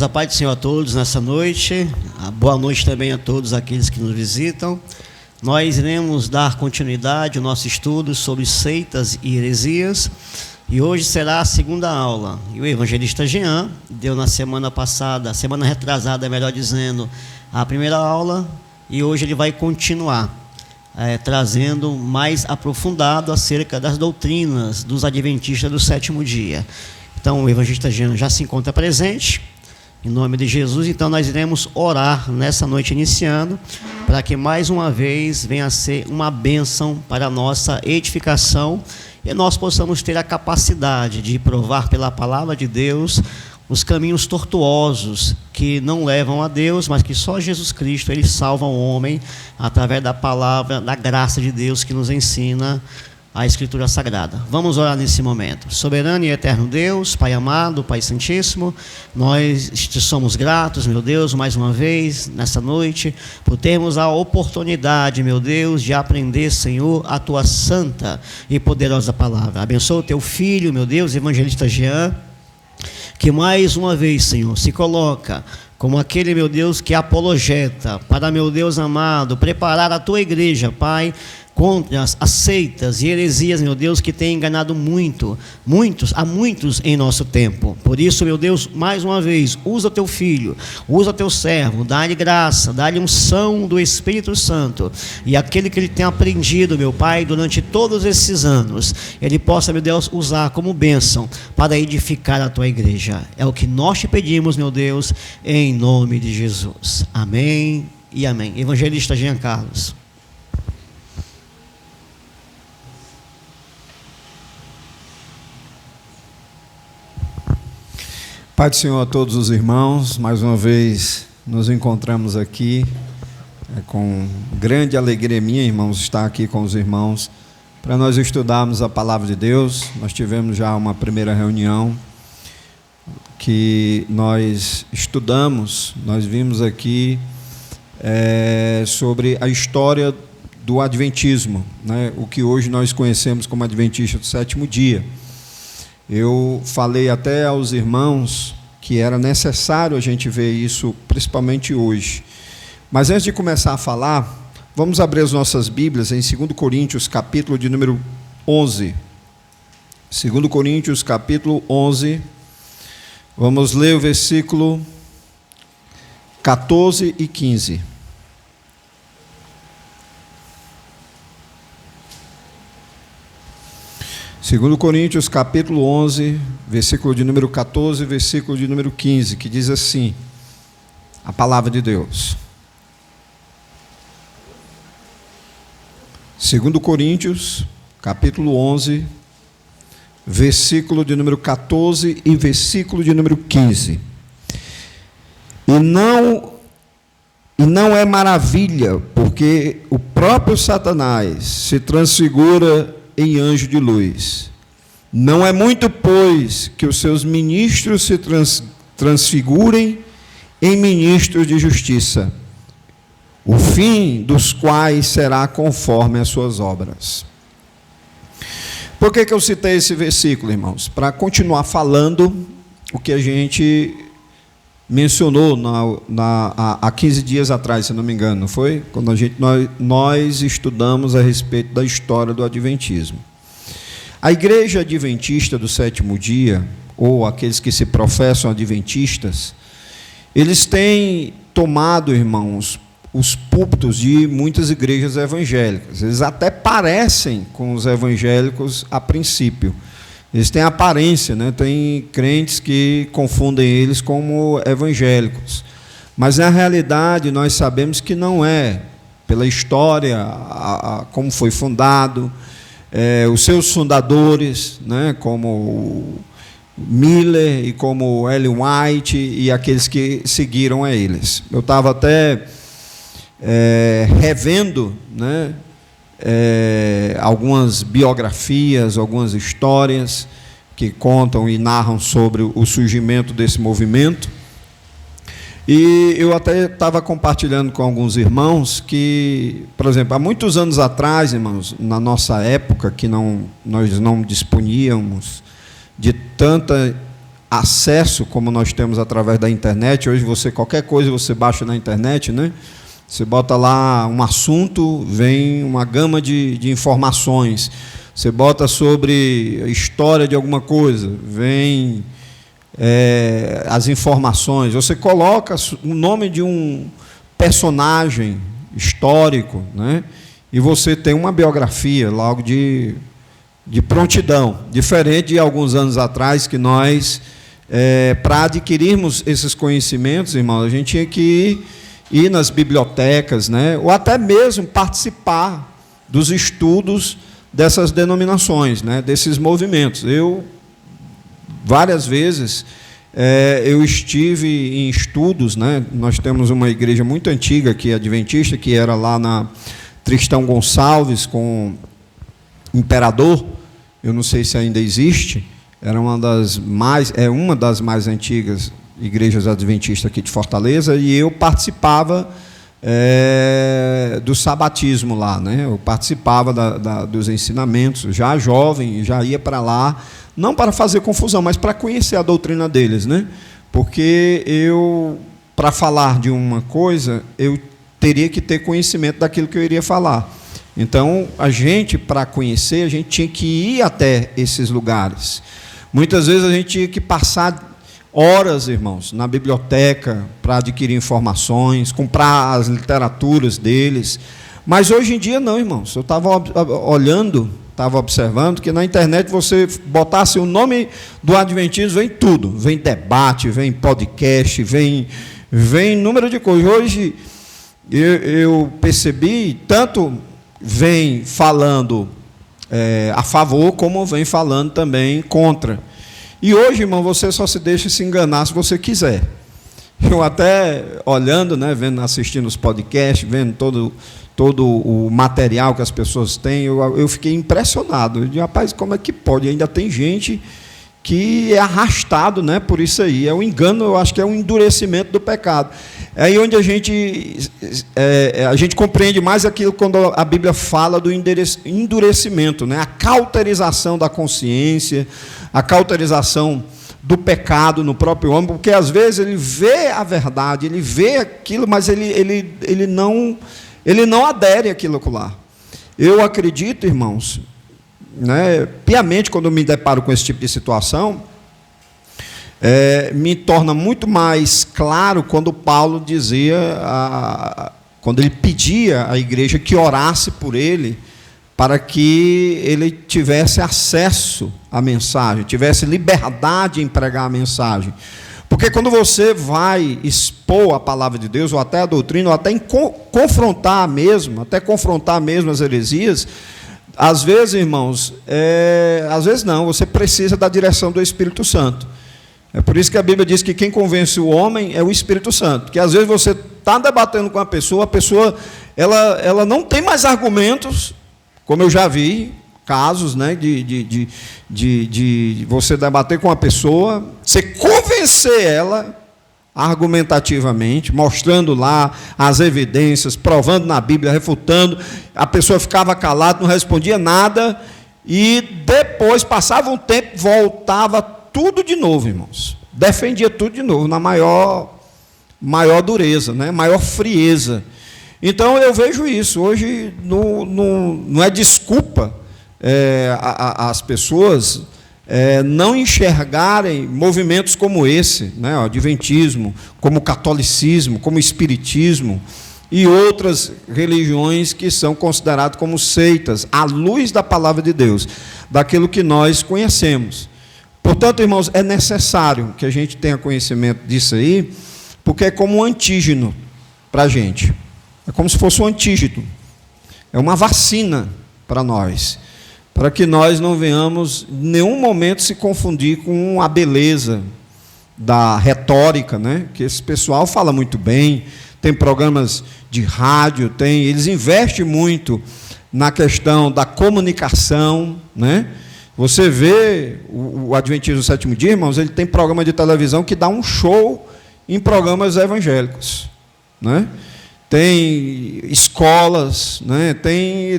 A paz do Senhor a todos nessa noite, boa noite também a todos aqueles que nos visitam. Nós iremos dar continuidade ao nosso estudo sobre seitas e heresias, e hoje será a segunda aula. E o evangelista Jean deu na semana passada, semana retrasada, melhor dizendo, a primeira aula, e hoje ele vai continuar, trazendo mais aprofundado acerca das doutrinas dos adventistas do sétimo dia. Então o evangelista Jean já se encontra presente. Em nome de Jesus, então nós iremos orar nessa noite iniciando, para que mais uma vez venha a ser uma bênção para a nossa edificação e nós possamos ter a capacidade de provar pela palavra de Deus os caminhos tortuosos que não levam a Deus, mas que só Jesus Cristo, Ele salva o homem através da palavra, da graça de Deus que nos ensina a Escritura Sagrada. Vamos orar nesse momento. Soberano e eterno Deus, Pai amado, Pai Santíssimo, nós te somos gratos, meu Deus, mais uma vez, nessa noite, por termos a oportunidade, meu Deus, de aprender, Senhor, a Tua santa e poderosa palavra. Abençoa o Teu Filho, meu Deus, evangelista Jean, que mais uma vez, Senhor, se coloca como aquele, meu Deus, que apologeta para, meu Deus amado, preparar a Tua igreja, Pai, contra as seitas e heresias, meu Deus, que tem enganado há muitos em nosso tempo. Por isso, meu Deus, mais uma vez, usa o Teu Filho, usa o Teu servo, dá-lhe graça, dá-lhe unção do Espírito Santo, e aquele que ele tem aprendido, meu Pai, durante todos esses anos, ele possa, meu Deus, usar como bênção para edificar a Tua igreja. É o que nós te pedimos, meu Deus, em nome de Jesus. Amém e amém. Evangelista Jean Carlos. Pai do Senhor a todos os irmãos, mais uma vez nos encontramos aqui, com grande alegria minha, irmãos, estar aqui com os irmãos, para nós estudarmos a Palavra de Deus. Nós tivemos já uma primeira reunião, que nós estudamos, nós vimos aqui sobre a história do Adventismo, né? O que hoje nós conhecemos como Adventista do sétimo dia. Eu falei até aos irmãos que era necessário a gente ver isso, principalmente hoje. Mas antes de começar a falar, vamos abrir as nossas Bíblias em 2 Coríntios, capítulo de número 11. 2 Coríntios, capítulo 11. Vamos ler o versículo 14 e 15. Segundo Coríntios, capítulo 11, versículo de número 14, versículo de número 15, que diz assim, a palavra de Deus. 2 Coríntios, capítulo 11, versículo de número 14 e versículo de número 15. E não é maravilha, porque o próprio Satanás se transfigura em anjo de luz. Não é muito, pois, que os seus ministros se transfigurem em ministros de justiça, o fim dos quais será conforme as suas obras. Por que eu citei esse versículo, irmãos? Para continuar falando o que a gente mencionou há 15 dias atrás, se não me engano, não foi? Quando nós estudamos a respeito da história do Adventismo. A igreja adventista do sétimo dia, ou aqueles que se professam adventistas, eles têm tomado, irmãos, os púlpitos de muitas igrejas evangélicas. Eles até parecem com os evangélicos a princípio. Eles têm aparência, né? Tem crentes que confundem eles como evangélicos. Mas, na realidade, nós sabemos que não é. Pela história, como foi fundado, os seus fundadores, né? Como Miller e como Ellen White e aqueles que seguiram a eles. Eu estava até revendo, né? Algumas biografias, algumas histórias que contam e narram sobre o surgimento desse movimento. E eu até estava compartilhando com alguns irmãos que, por exemplo, há muitos anos atrás, irmãos, na nossa época, que nós não disponíamos de tanta acesso, como nós temos através da internet. Hoje qualquer coisa você baixa na internet, né? Você bota lá um assunto, vem uma gama de informações. Você bota sobre a história de alguma coisa, vem as informações. Você coloca o nome de um personagem histórico, né? E você tem uma biografia logo de prontidão, diferente de alguns anos atrás, que nós, para adquirirmos esses conhecimentos, irmãos, a gente tinha que ir nas bibliotecas, né? Ou até mesmo participar dos estudos dessas denominações, né? Desses movimentos. Eu, várias vezes, eu estive em estudos, né? Nós temos uma igreja muito antiga aqui, adventista, que era lá na Tristão Gonçalves, com Imperador, eu não sei se ainda existe, era uma das mais antigas igrejas adventistas aqui de Fortaleza, e eu participava do sabatismo lá, né? Eu participava dos ensinamentos, já jovem, já ia para lá, não para fazer confusão, mas para conhecer a doutrina deles, né? Porque para falar de uma coisa, eu teria que ter conhecimento daquilo que eu iria falar. Então, a gente, para conhecer, a gente tinha que ir até esses lugares. Muitas vezes a gente tinha que passar horas, irmãos, na biblioteca para adquirir informações, comprar as literaturas deles. Mas hoje em dia não, irmãos. Eu estava olhando, estava observando que na internet você botasse o nome do adventismo, vem tudo. Vem debate, vem podcast, vem número de coisas. Hoje eu percebi, tanto vem falando a favor, como vem falando também contra. E hoje, irmão, você só se deixa se enganar se você quiser. Eu até olhando, né, assistindo os podcasts, vendo todo o material que as pessoas têm, eu fiquei impressionado. Eu digo, rapaz, como é que pode? Ainda tem gente que é arrastado, né, por isso aí. É um engano, eu acho que é um endurecimento do pecado. É aí onde a gente compreende mais aquilo quando a Bíblia fala do endurecimento, né, a cauterização da consciência, a cauterização do pecado no próprio homem, porque às vezes ele vê a verdade, ele vê aquilo, mas ele não adere àquilo lá. Eu acredito, irmãos, né, piamente, quando eu me deparo com esse tipo de situação, me torna muito mais claro quando Paulo dizia, quando ele pedia à igreja que orasse por ele, para que ele tivesse acesso à mensagem, tivesse liberdade em pregar a mensagem. Porque quando você vai expor a palavra de Deus, ou até a doutrina, ou até confrontar mesmo as heresias, às vezes, irmãos, às vezes não, você precisa da direção do Espírito Santo. É por isso que a Bíblia diz que quem convence o homem é o Espírito Santo. Porque às vezes você está debatendo com a pessoa ela não tem mais argumentos, como eu já vi casos, né, de você debater com a pessoa, você convencer ela argumentativamente, mostrando lá as evidências, provando na Bíblia, refutando, a pessoa ficava calada, não respondia nada, e depois, passava um tempo, voltava tudo de novo, irmãos, defendia tudo de novo, na maior dureza, né, maior frieza. Então eu vejo isso, hoje não é desculpa as pessoas não enxergarem movimentos como esse, né, o adventismo, como o catolicismo, como o espiritismo e outras religiões que são consideradas como seitas, à luz da palavra de Deus, daquilo que nós conhecemos. Portanto, irmãos, é necessário que a gente tenha conhecimento disso aí, porque é como um antígeno para a gente, é como se fosse um antígeno, é uma vacina para nós, para que nós não venhamos em nenhum momento se confundir com a beleza da retórica, né? Que esse pessoal fala muito bem, tem programas de rádio, eles investem muito na questão da comunicação, né? Você vê o Adventismo do Sétimo Dia, irmãos, ele tem programa de televisão que dá um show em programas evangélicos, né? tem escolas, né?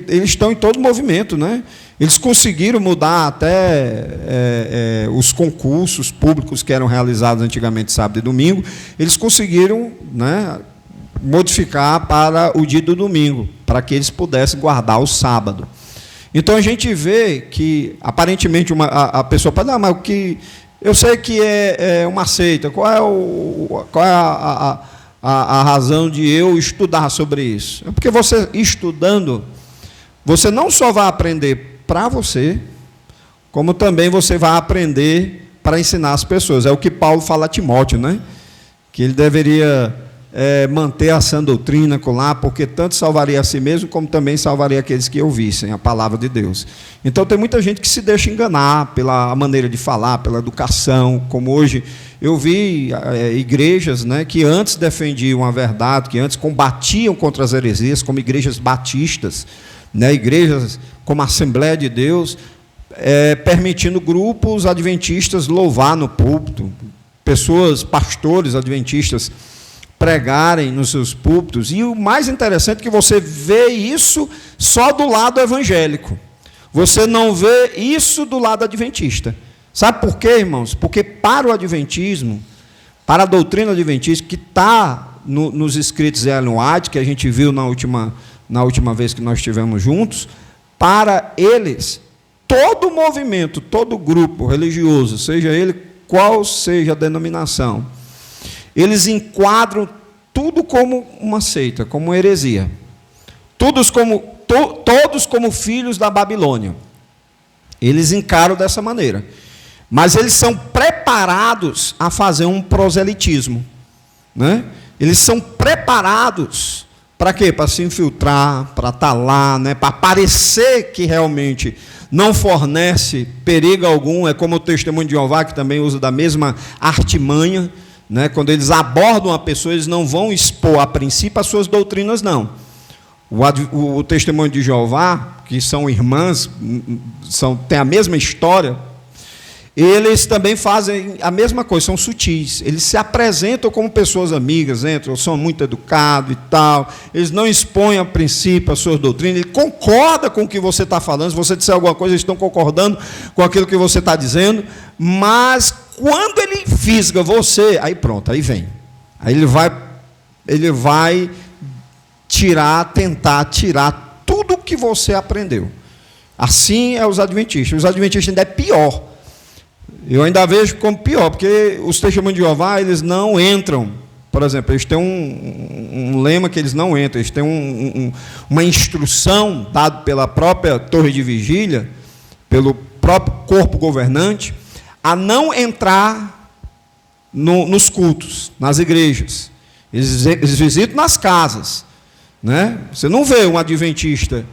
Eles estão em todo movimento, né? Eles conseguiram mudar até os concursos públicos que eram realizados antigamente sábado e domingo, eles conseguiram, né, modificar para o dia do domingo, para que eles pudessem guardar o sábado. Então a gente vê que, aparentemente, a pessoa fala, mas o que eu sei que é uma seita, qual é a razão de eu estudar sobre isso? É porque você, estudando, você não só vai aprender para você, como também você vai aprender para ensinar as pessoas. É o que Paulo fala a Timóteo, né? Que ele deveria manter a sã doutrina lá, porque tanto salvaria a si mesmo, como também salvaria aqueles que ouvissem a palavra de Deus. Então tem muita gente que se deixa enganar pela maneira de falar, pela educação, como hoje eu vi igrejas, né, que antes defendiam a verdade, que antes combatiam contra as heresias, como igrejas batistas, né, igrejas como a Assembleia de Deus, permitindo grupos adventistas louvar no púlpito, pessoas, pastores adventistas, pregarem nos seus púlpitos. E o mais interessante é que você vê isso só do lado evangélico. Você não vê isso do lado adventista. Sabe por quê, irmãos? Porque para o adventismo, para a doutrina adventista, que está nos escritos de Ellen White, que a gente viu na última vez que nós estivemos juntos, para eles, todo movimento, todo grupo religioso, seja ele qual seja a denominação, eles enquadram tudo como uma seita, como uma heresia. Todos como filhos da Babilônia. Eles encaram dessa maneira. Mas eles são preparados a fazer um proselitismo, né? Eles são preparados para quê? Para se infiltrar, para estar lá, né? Para parecer que realmente não fornece perigo algum. É como o Testemunho de Jeová, que também usa da mesma artimanha, né? Quando eles abordam a pessoa, eles não vão expor a princípio as suas doutrinas, não. O Testemunho de Jeová, que são irmãs, têm a mesma história, eles também fazem a mesma coisa, são sutis. Eles se apresentam como pessoas amigas, são muito educados e tal. Eles não expõem a princípio as suas doutrinas. Ele concorda com o que você está falando. Se você disser alguma coisa, eles estão concordando com aquilo que você está dizendo. Mas quando ele fisga você, aí pronto, aí vem. Aí ele vai tentar tirar tudo o que você aprendeu. Assim é os adventistas. Os adventistas ainda é pior. Eu ainda vejo como pior, porque os Testemunhos de Jeová, eles não entram. Por exemplo, eles têm um lema que eles não entram. Eles têm uma instrução dada pela própria torre de vigília, pelo próprio corpo governante, a não entrar nos cultos, nas igrejas. Eles visitam nas casas, né? Você não vê um adventista,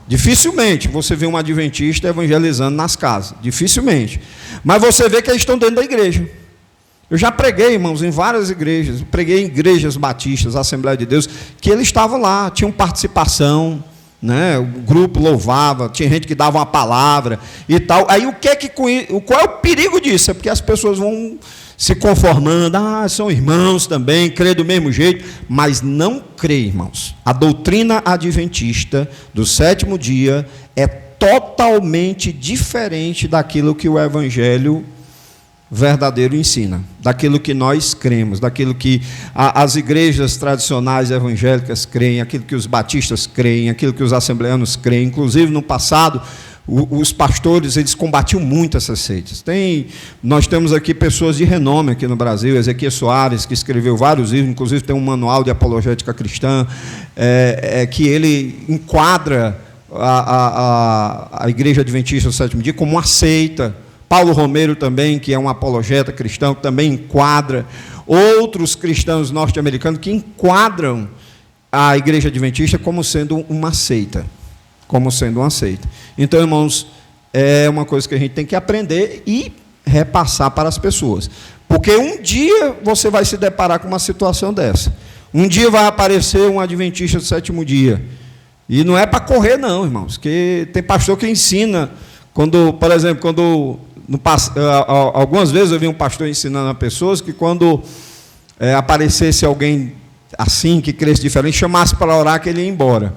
dificilmente você vê um adventista evangelizando nas casas, dificilmente. Mas você vê que eles estão dentro da igreja. Eu já preguei, irmãos, em várias igrejas, preguei em igrejas batistas, Assembleia de Deus, que eles estavam lá, tinham participação, né? O grupo louvava, tinha gente que dava uma palavra e tal. Aí qual é o perigo disso? É porque as pessoas vão se conformando, são irmãos também, crê do mesmo jeito, mas não crê, irmãos. A doutrina adventista do sétimo dia é totalmente diferente daquilo que o evangelho verdadeiro ensina, daquilo que nós cremos, daquilo que as igrejas tradicionais evangélicas creem, aquilo que os batistas creem, aquilo que os assembleanos creem. Inclusive, no passado, os pastores, eles combatiam muito essas seitas. Nós temos aqui pessoas de renome aqui no Brasil, Ezequiel Soares, que escreveu vários livros, inclusive tem um manual de apologética cristã, que ele enquadra a igreja adventista do sétimo dia como uma seita. Paulo Romero também, que é um apologeta cristão, que também enquadra. Outros cristãos norte-americanos que enquadram a igreja adventista como sendo uma seita. Então, irmãos, é uma coisa que a gente tem que aprender e repassar para as pessoas. Porque um dia você vai se deparar com uma situação dessa. Um dia vai aparecer um adventista do sétimo dia. E não é para correr, não, irmãos. Porque tem pastor que ensina, por exemplo, algumas vezes eu vi um pastor ensinando a pessoas que quando aparecesse alguém assim, que cresce diferente, chamasse para orar que ele ia embora.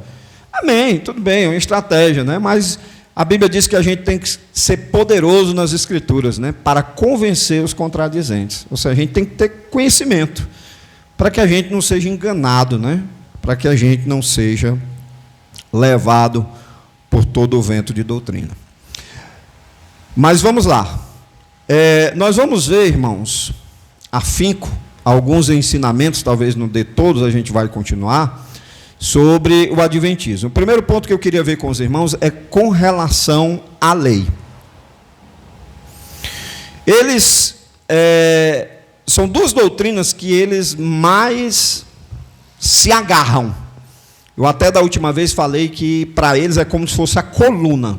Amém, tudo bem, é uma estratégia, né? Mas a Bíblia diz que a gente tem que ser poderoso nas Escrituras, né? Para convencer os contradizentes. Ou seja, a gente tem que ter conhecimento, para que a gente não seja enganado, né? Para que a gente não seja levado por todo o vento de doutrina. Mas vamos lá. Nós vamos ver, irmãos, afinco, alguns ensinamentos, talvez não dê todos, a gente vai continuar, sobre o adventismo. O primeiro ponto que eu queria ver com os irmãos é com relação à lei. Eles, são duas doutrinas que eles mais se agarram. Eu até da última vez falei que para eles é como se fosse a coluna.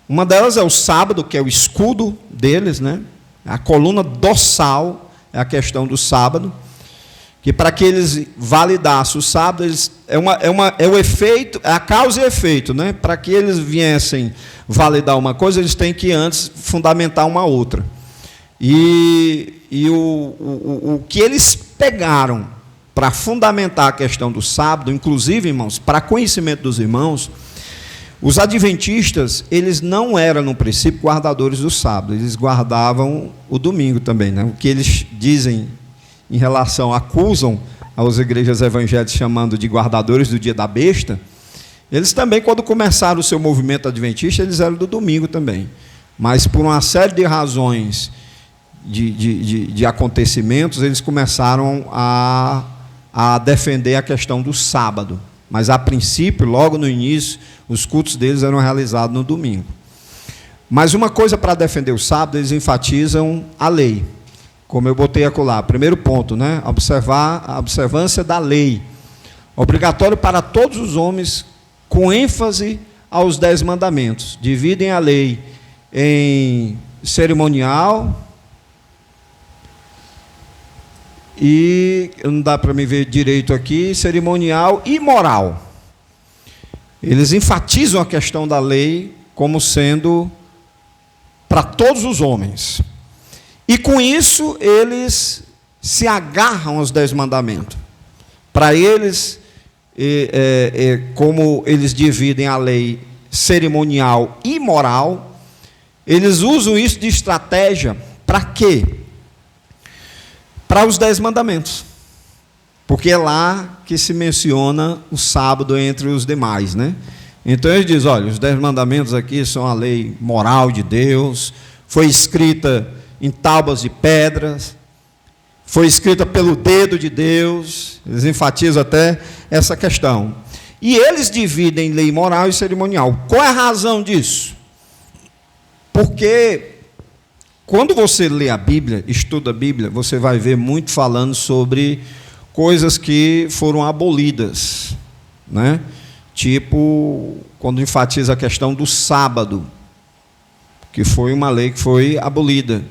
Uma delas é o sábado, que é o escudo deles, né? A coluna dorsal é a questão do sábado, que para que eles validassem o sábado, é o efeito, é a causa e efeito, né? Para que eles viessem validar uma coisa, eles têm que antes fundamentar uma outra. E o que eles pegaram para fundamentar a questão do sábado, inclusive, irmãos, para conhecimento dos irmãos, os adventistas, eles não eram, no princípio, guardadores do sábado, eles guardavam o domingo também, né? O que eles dizem em relação, acusam as igrejas evangélicas chamando de guardadores do dia da besta, eles também, quando começaram o seu movimento adventista, eles eram do domingo também, mas por uma série de razões de acontecimentos, eles começaram a defender a questão do sábado, mas a princípio, logo no início, os cultos deles eram realizados no domingo. Mas uma coisa para defender o sábado, eles enfatizam a lei, como eu botei acolá, primeiro ponto, né? Observar a observância da lei, obrigatório para todos os homens, com ênfase aos 10 mandamentos. Dividem a lei em cerimonial, e não dá para me ver direito aqui, cerimonial e moral. Eles enfatizam a questão da lei como sendo para todos os homens. E com isso eles se agarram aos 10 mandamentos. Para eles, como eles dividem a lei cerimonial e moral, eles usam isso de estratégia para quê? Para os 10 mandamentos, porque é lá que se menciona o sábado entre os demais, né? Então ele diz, olha, os 10 mandamentos aqui são a lei moral de Deus, foi escrita em tábuas de pedras, foi escrita pelo dedo de Deus, eles enfatizam até essa questão. E eles dividem lei moral e cerimonial. Qual é a razão disso? Porque quando você lê a Bíblia, estuda a Bíblia, você vai ver muito falando sobre coisas que foram abolidas, né? Tipo, quando enfatiza a questão do sábado, que foi uma lei que foi abolida.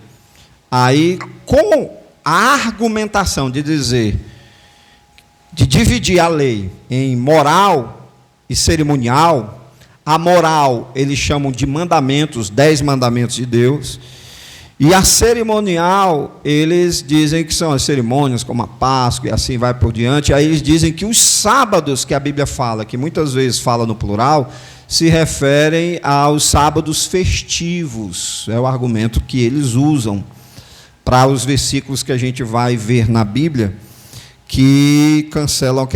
Aí, com a argumentação de dizer, de dividir a lei em moral e cerimonial, a moral eles chamam de mandamentos, 10 mandamentos de Deus, e a cerimonial, eles dizem que são as cerimônias, como a Páscoa, e assim vai por diante. Aí eles dizem que os sábados que a Bíblia fala, que muitas vezes fala no plural, se referem aos sábados festivos. É o argumento que eles usam para os versículos que a gente vai ver na Bíblia, que cancelam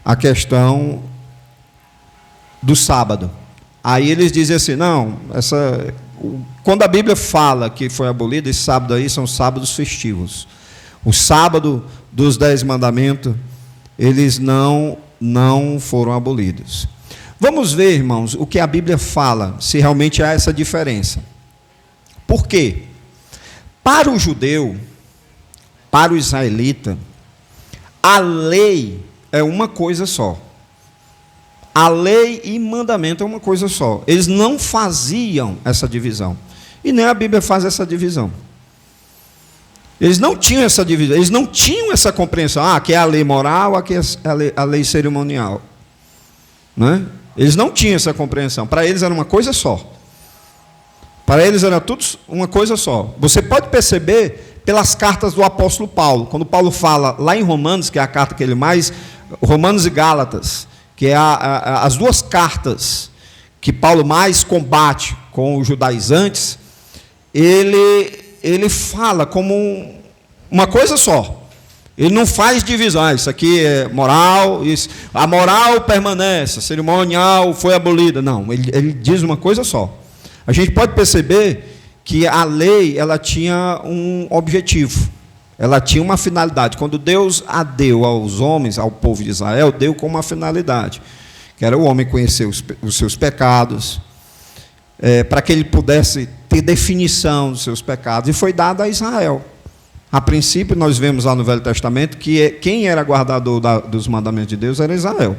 a questão do sábado. Aí eles dizem assim, não, quando a Bíblia fala que foi abolido, esse sábado aí são sábados festivos. O sábado dos 10 mandamentos, eles não foram abolidos. Vamos ver, irmãos, o que a Bíblia fala, se realmente há essa diferença. Por quê? Para o judeu, para o israelita, a lei é uma coisa só. A lei e mandamento é uma coisa só. Eles não faziam essa divisão. E nem a Bíblia faz essa divisão. Eles não tinham essa divisão. Eles não tinham essa compreensão. Aqui é a lei moral, aqui é a lei cerimonial. Né? Eles não tinham essa compreensão. Para eles era uma coisa só. Para eles era tudo uma coisa só. Você pode perceber pelas cartas do apóstolo Paulo. Quando Paulo fala lá em Romanos, que é a carta que ele mais... Romanos e Gálatas, que é as duas cartas que Paulo mais combate com os judaizantes, ele fala como uma coisa só. Ele não faz divisão, isso aqui é moral, a moral permanece, a cerimonial foi abolida. Não, ele diz uma coisa só. A gente pode perceber que a lei, ela tinha um objetivo, ela tinha uma finalidade. Quando Deus a deu aos homens, ao povo de Israel, deu com uma finalidade, que era o homem conhecer os seus pecados, para que ele pudesse ter definição dos seus pecados, e foi dado a Israel. A princípio, nós vemos lá no Velho Testamento que quem era guardador dos mandamentos de Deus era Israel.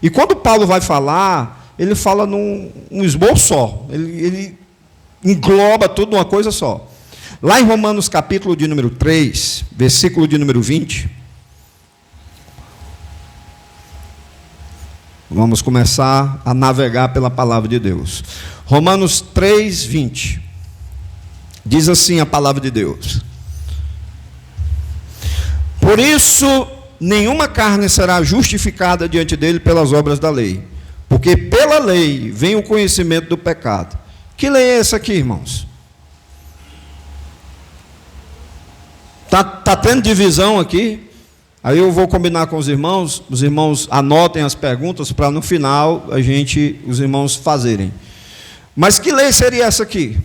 E quando Paulo vai falar, ele fala num esboço só, ele engloba tudo numa coisa só. Lá em Romanos capítulo de número 3, versículo de número 20, vamos começar a navegar pela palavra de Deus. Romanos 3, 20, diz assim a palavra de Deus: por isso, nenhuma carne será justificada diante dele pelas obras da lei, porque pela lei vem o conhecimento do pecado. Que lei é essa aqui, irmãos? Tá tendo divisão aqui? Aí eu vou combinar com os irmãos anotem as perguntas para no final os irmãos fazerem. Mas que lei seria essa aqui?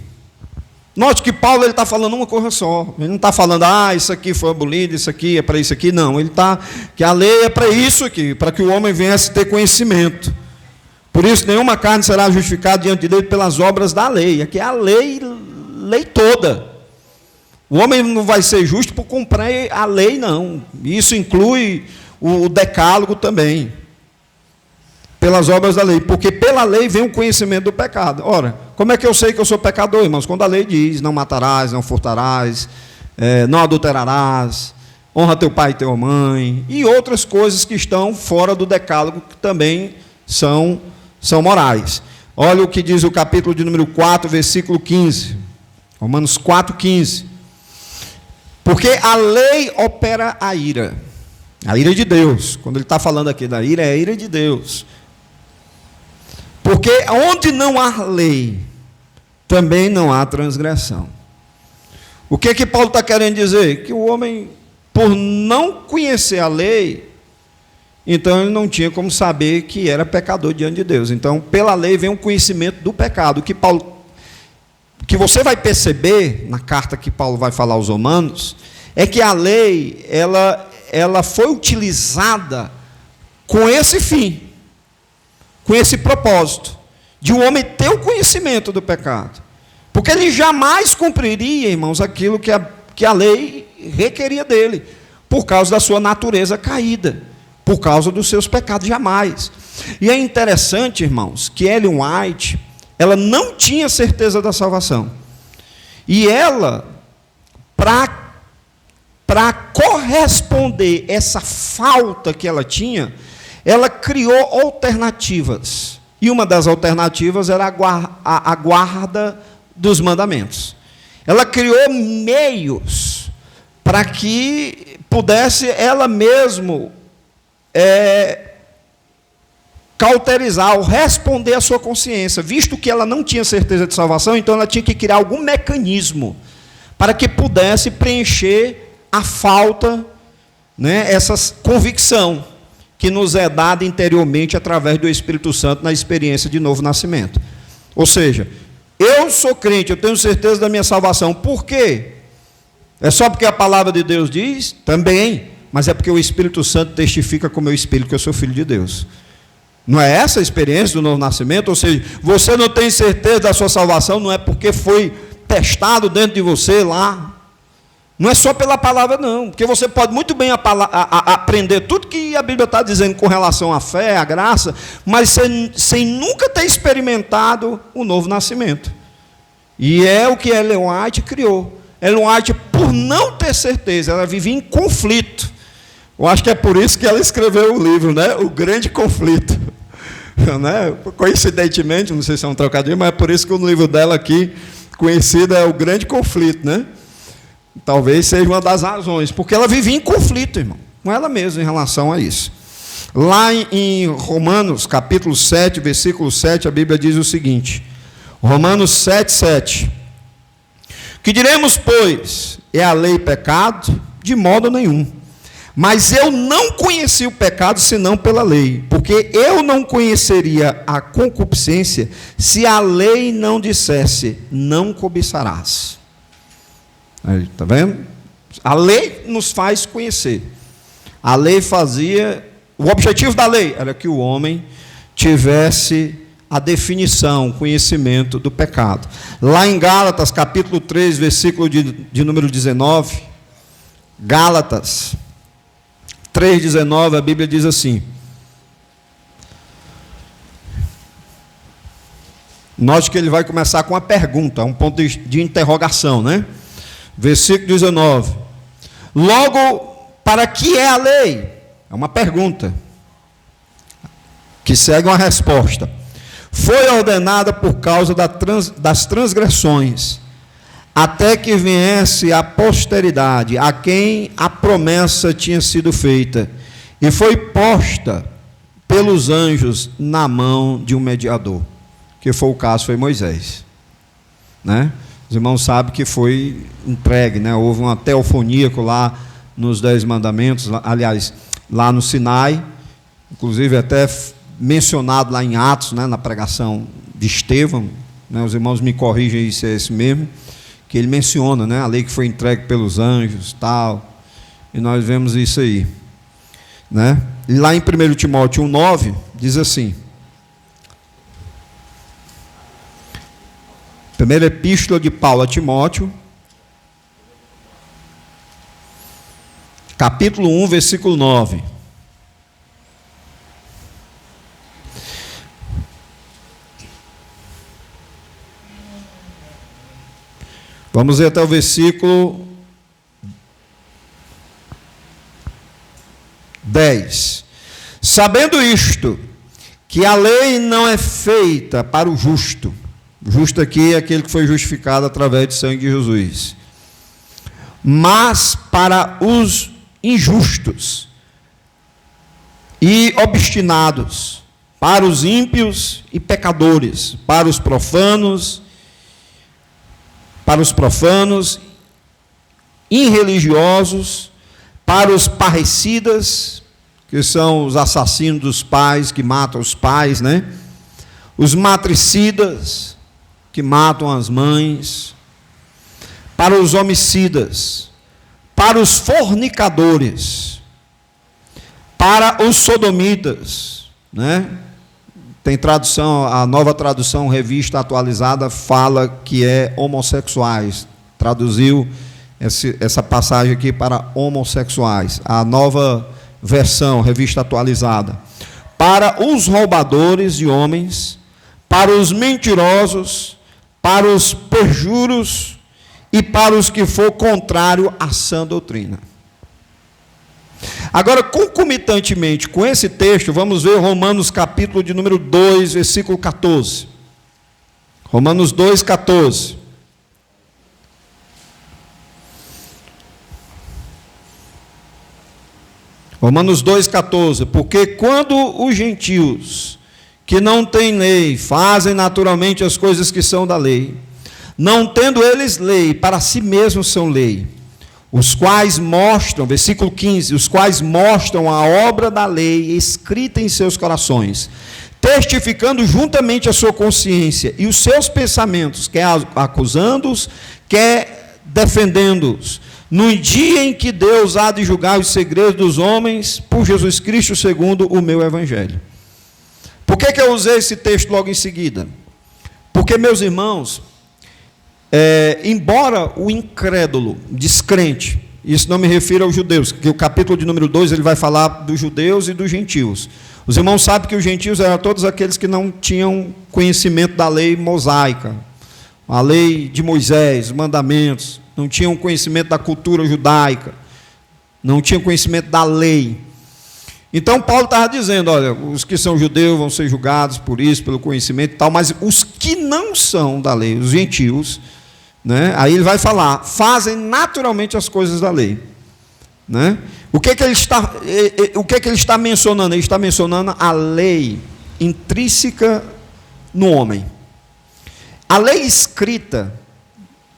Note que Paulo está falando uma coisa só. Ele não está falando, isso aqui foi abolido, isso aqui é para isso aqui. Não, ele está, que a lei é para isso aqui, para que o homem viesse ter conhecimento. Por isso, nenhuma carne será justificada diante dele pelas obras da lei. Aqui é a lei toda. O homem não vai ser justo por cumprir a lei, não. Isso inclui o decálogo também. Pelas obras da lei, porque pela lei vem o conhecimento do pecado. Ora, como é que eu sei que eu sou pecador, irmãos? Quando a lei diz, não matarás, não furtarás, não adulterarás, honra teu pai e tua mãe, e outras coisas que estão fora do decálogo, que também são morais. Olha o que diz o capítulo de número 4, versículo 15. Romanos 4, 15. Porque a lei opera a ira de Deus. Quando ele está falando aqui da ira, é a ira de Deus. Porque onde não há lei, também não há transgressão. O que Paulo está querendo dizer? Que o homem, por não conhecer a lei, então ele não tinha como saber que era pecador diante de Deus. Então, pela lei vem um conhecimento do pecado. Que você vai perceber, na carta que Paulo vai falar aos Romanos, é que a lei, ela foi utilizada com esse fim, com esse propósito, de um homem ter o conhecimento do pecado, porque ele jamais cumpriria, irmãos, aquilo que a lei requeria dele, por causa da sua natureza caída, por causa dos seus pecados, jamais. E é interessante, irmãos, que Ellen White, ela não tinha certeza da salvação, e ela, para corresponder essa falta que ela tinha, ela criou alternativas. E uma das alternativas era a guarda dos mandamentos. Ela criou meios para que pudesse ela mesma cauterizar ou responder à sua consciência. Visto que ela não tinha certeza de salvação, então ela tinha que criar algum mecanismo para que pudesse preencher a falta, essa convicção que nos é dada interiormente através do Espírito Santo na experiência de novo nascimento. Ou seja, eu sou crente, eu tenho certeza da minha salvação. Por quê? É só porque a palavra de Deus diz? Também, mas é porque o Espírito Santo testifica com o meu espírito que eu sou filho de Deus. Não é essa a experiência do novo nascimento? Ou seja, você não tem certeza da sua salvação, não é porque foi testado dentro de você lá. Não é só pela palavra, não, porque você pode muito bem aprender tudo que a Bíblia está dizendo com relação à fé, à graça, mas sem nunca ter experimentado o novo nascimento. E é o que Ellen White criou. Ellen White, por não ter certeza, ela vivia em conflito. Eu acho que é por isso que ela escreveu o livro, O Grande Conflito. Coincidentemente, não sei se é um trocadilho, mas é por isso que o livro dela aqui, conhecido, é O Grande Conflito, Talvez seja uma das razões, porque ela vivia em conflito, irmão, com ela mesma em relação a isso. Lá em Romanos, capítulo 7, versículo 7, a Bíblia diz o seguinte, Romanos 7, 7. Que diremos, pois, é a lei pecado? De modo nenhum. Mas eu não conheci o pecado senão pela lei, porque eu não conheceria a concupiscência se a lei não dissesse, não cobiçarás. Aí, tá vendo? A lei nos faz conhecer. A lei fazia, o objetivo da lei era que o homem tivesse a definição, o conhecimento do pecado. Lá em Gálatas, capítulo 3, versículo de número 19, Gálatas 3,19, a Bíblia diz assim, note que ele vai começar com uma pergunta, um ponto de interrogação, né? Versículo 19, logo, para que é a lei? É uma pergunta, que segue uma resposta. Foi ordenada por causa das transgressões, até que viesse a posteridade, a quem a promessa tinha sido feita, e foi posta pelos anjos na mão de um mediador, que foi o caso, foi Moisés, né? Os irmãos sabem que foi entregue, né? Houve uma teofoníaco lá nos 10 mandamentos, aliás, lá no Sinai, inclusive até mencionado lá em Atos, né? Na pregação de Estevão, né? Os irmãos me corrigem se é esse mesmo, que ele menciona, né, a lei que foi entregue pelos anjos, tal, e nós vemos isso aí, né? E lá em 1 Timóteo 1,9, diz assim, primeira epístola de Paulo a Timóteo, capítulo 1, versículo 9, vamos ver até o versículo 10. Sabendo isto, que a lei não é feita para o justo. O justo aqui é aquele que foi justificado através do sangue de Jesus. Mas para os injustos e obstinados, para os ímpios e pecadores, para os profanos, irreligiosos, para os parricidas, que são os assassinos dos pais, que matam os pais, né? Os matricidas, que matam as mães, para os homicidas, para os fornicadores, para os sodomitas, né? Tem tradução, a nova tradução, revista atualizada, fala que é homossexuais. Traduziu essa passagem aqui para homossexuais. A nova versão, revista atualizada. Para os roubadores de homens, para os mentirosos, para os perjuros e para os que for contrário à sã doutrina. Agora, concomitantemente com esse texto, vamos ver Romanos capítulo de número 2, versículo 14. Romanos 2, 14. Romanos 2, 14. Porque quando os gentios que não têm lei fazem naturalmente as coisas que são da lei, não tendo eles lei, para si mesmos são lei, os quais mostram, versículo 15, os quais mostram a obra da lei escrita em seus corações, testificando juntamente a sua consciência e os seus pensamentos, quer acusando-os, quer defendendo-os, no dia em que Deus há de julgar os segredos dos homens, por Jesus Cristo, segundo o meu evangelho. Por que eu usei esse texto logo em seguida? Porque, meus irmãos, embora o incrédulo, descrente, isso não me refiro aos judeus, que o capítulo de número 2 ele vai falar dos judeus e dos gentios. Os irmãos sabem que os gentios eram todos aqueles que não tinham conhecimento da lei mosaica, a lei de Moisés, os mandamentos, não tinham conhecimento da cultura judaica, não tinham conhecimento da lei. Então Paulo estava dizendo, olha, os que são judeus vão ser julgados por isso, pelo conhecimento e tal, mas os que não são da lei, os gentios, né? Aí ele vai falar, fazem naturalmente as coisas da lei, né? O que ele está mencionando? Ele está mencionando a lei intrínseca no homem. A lei escrita,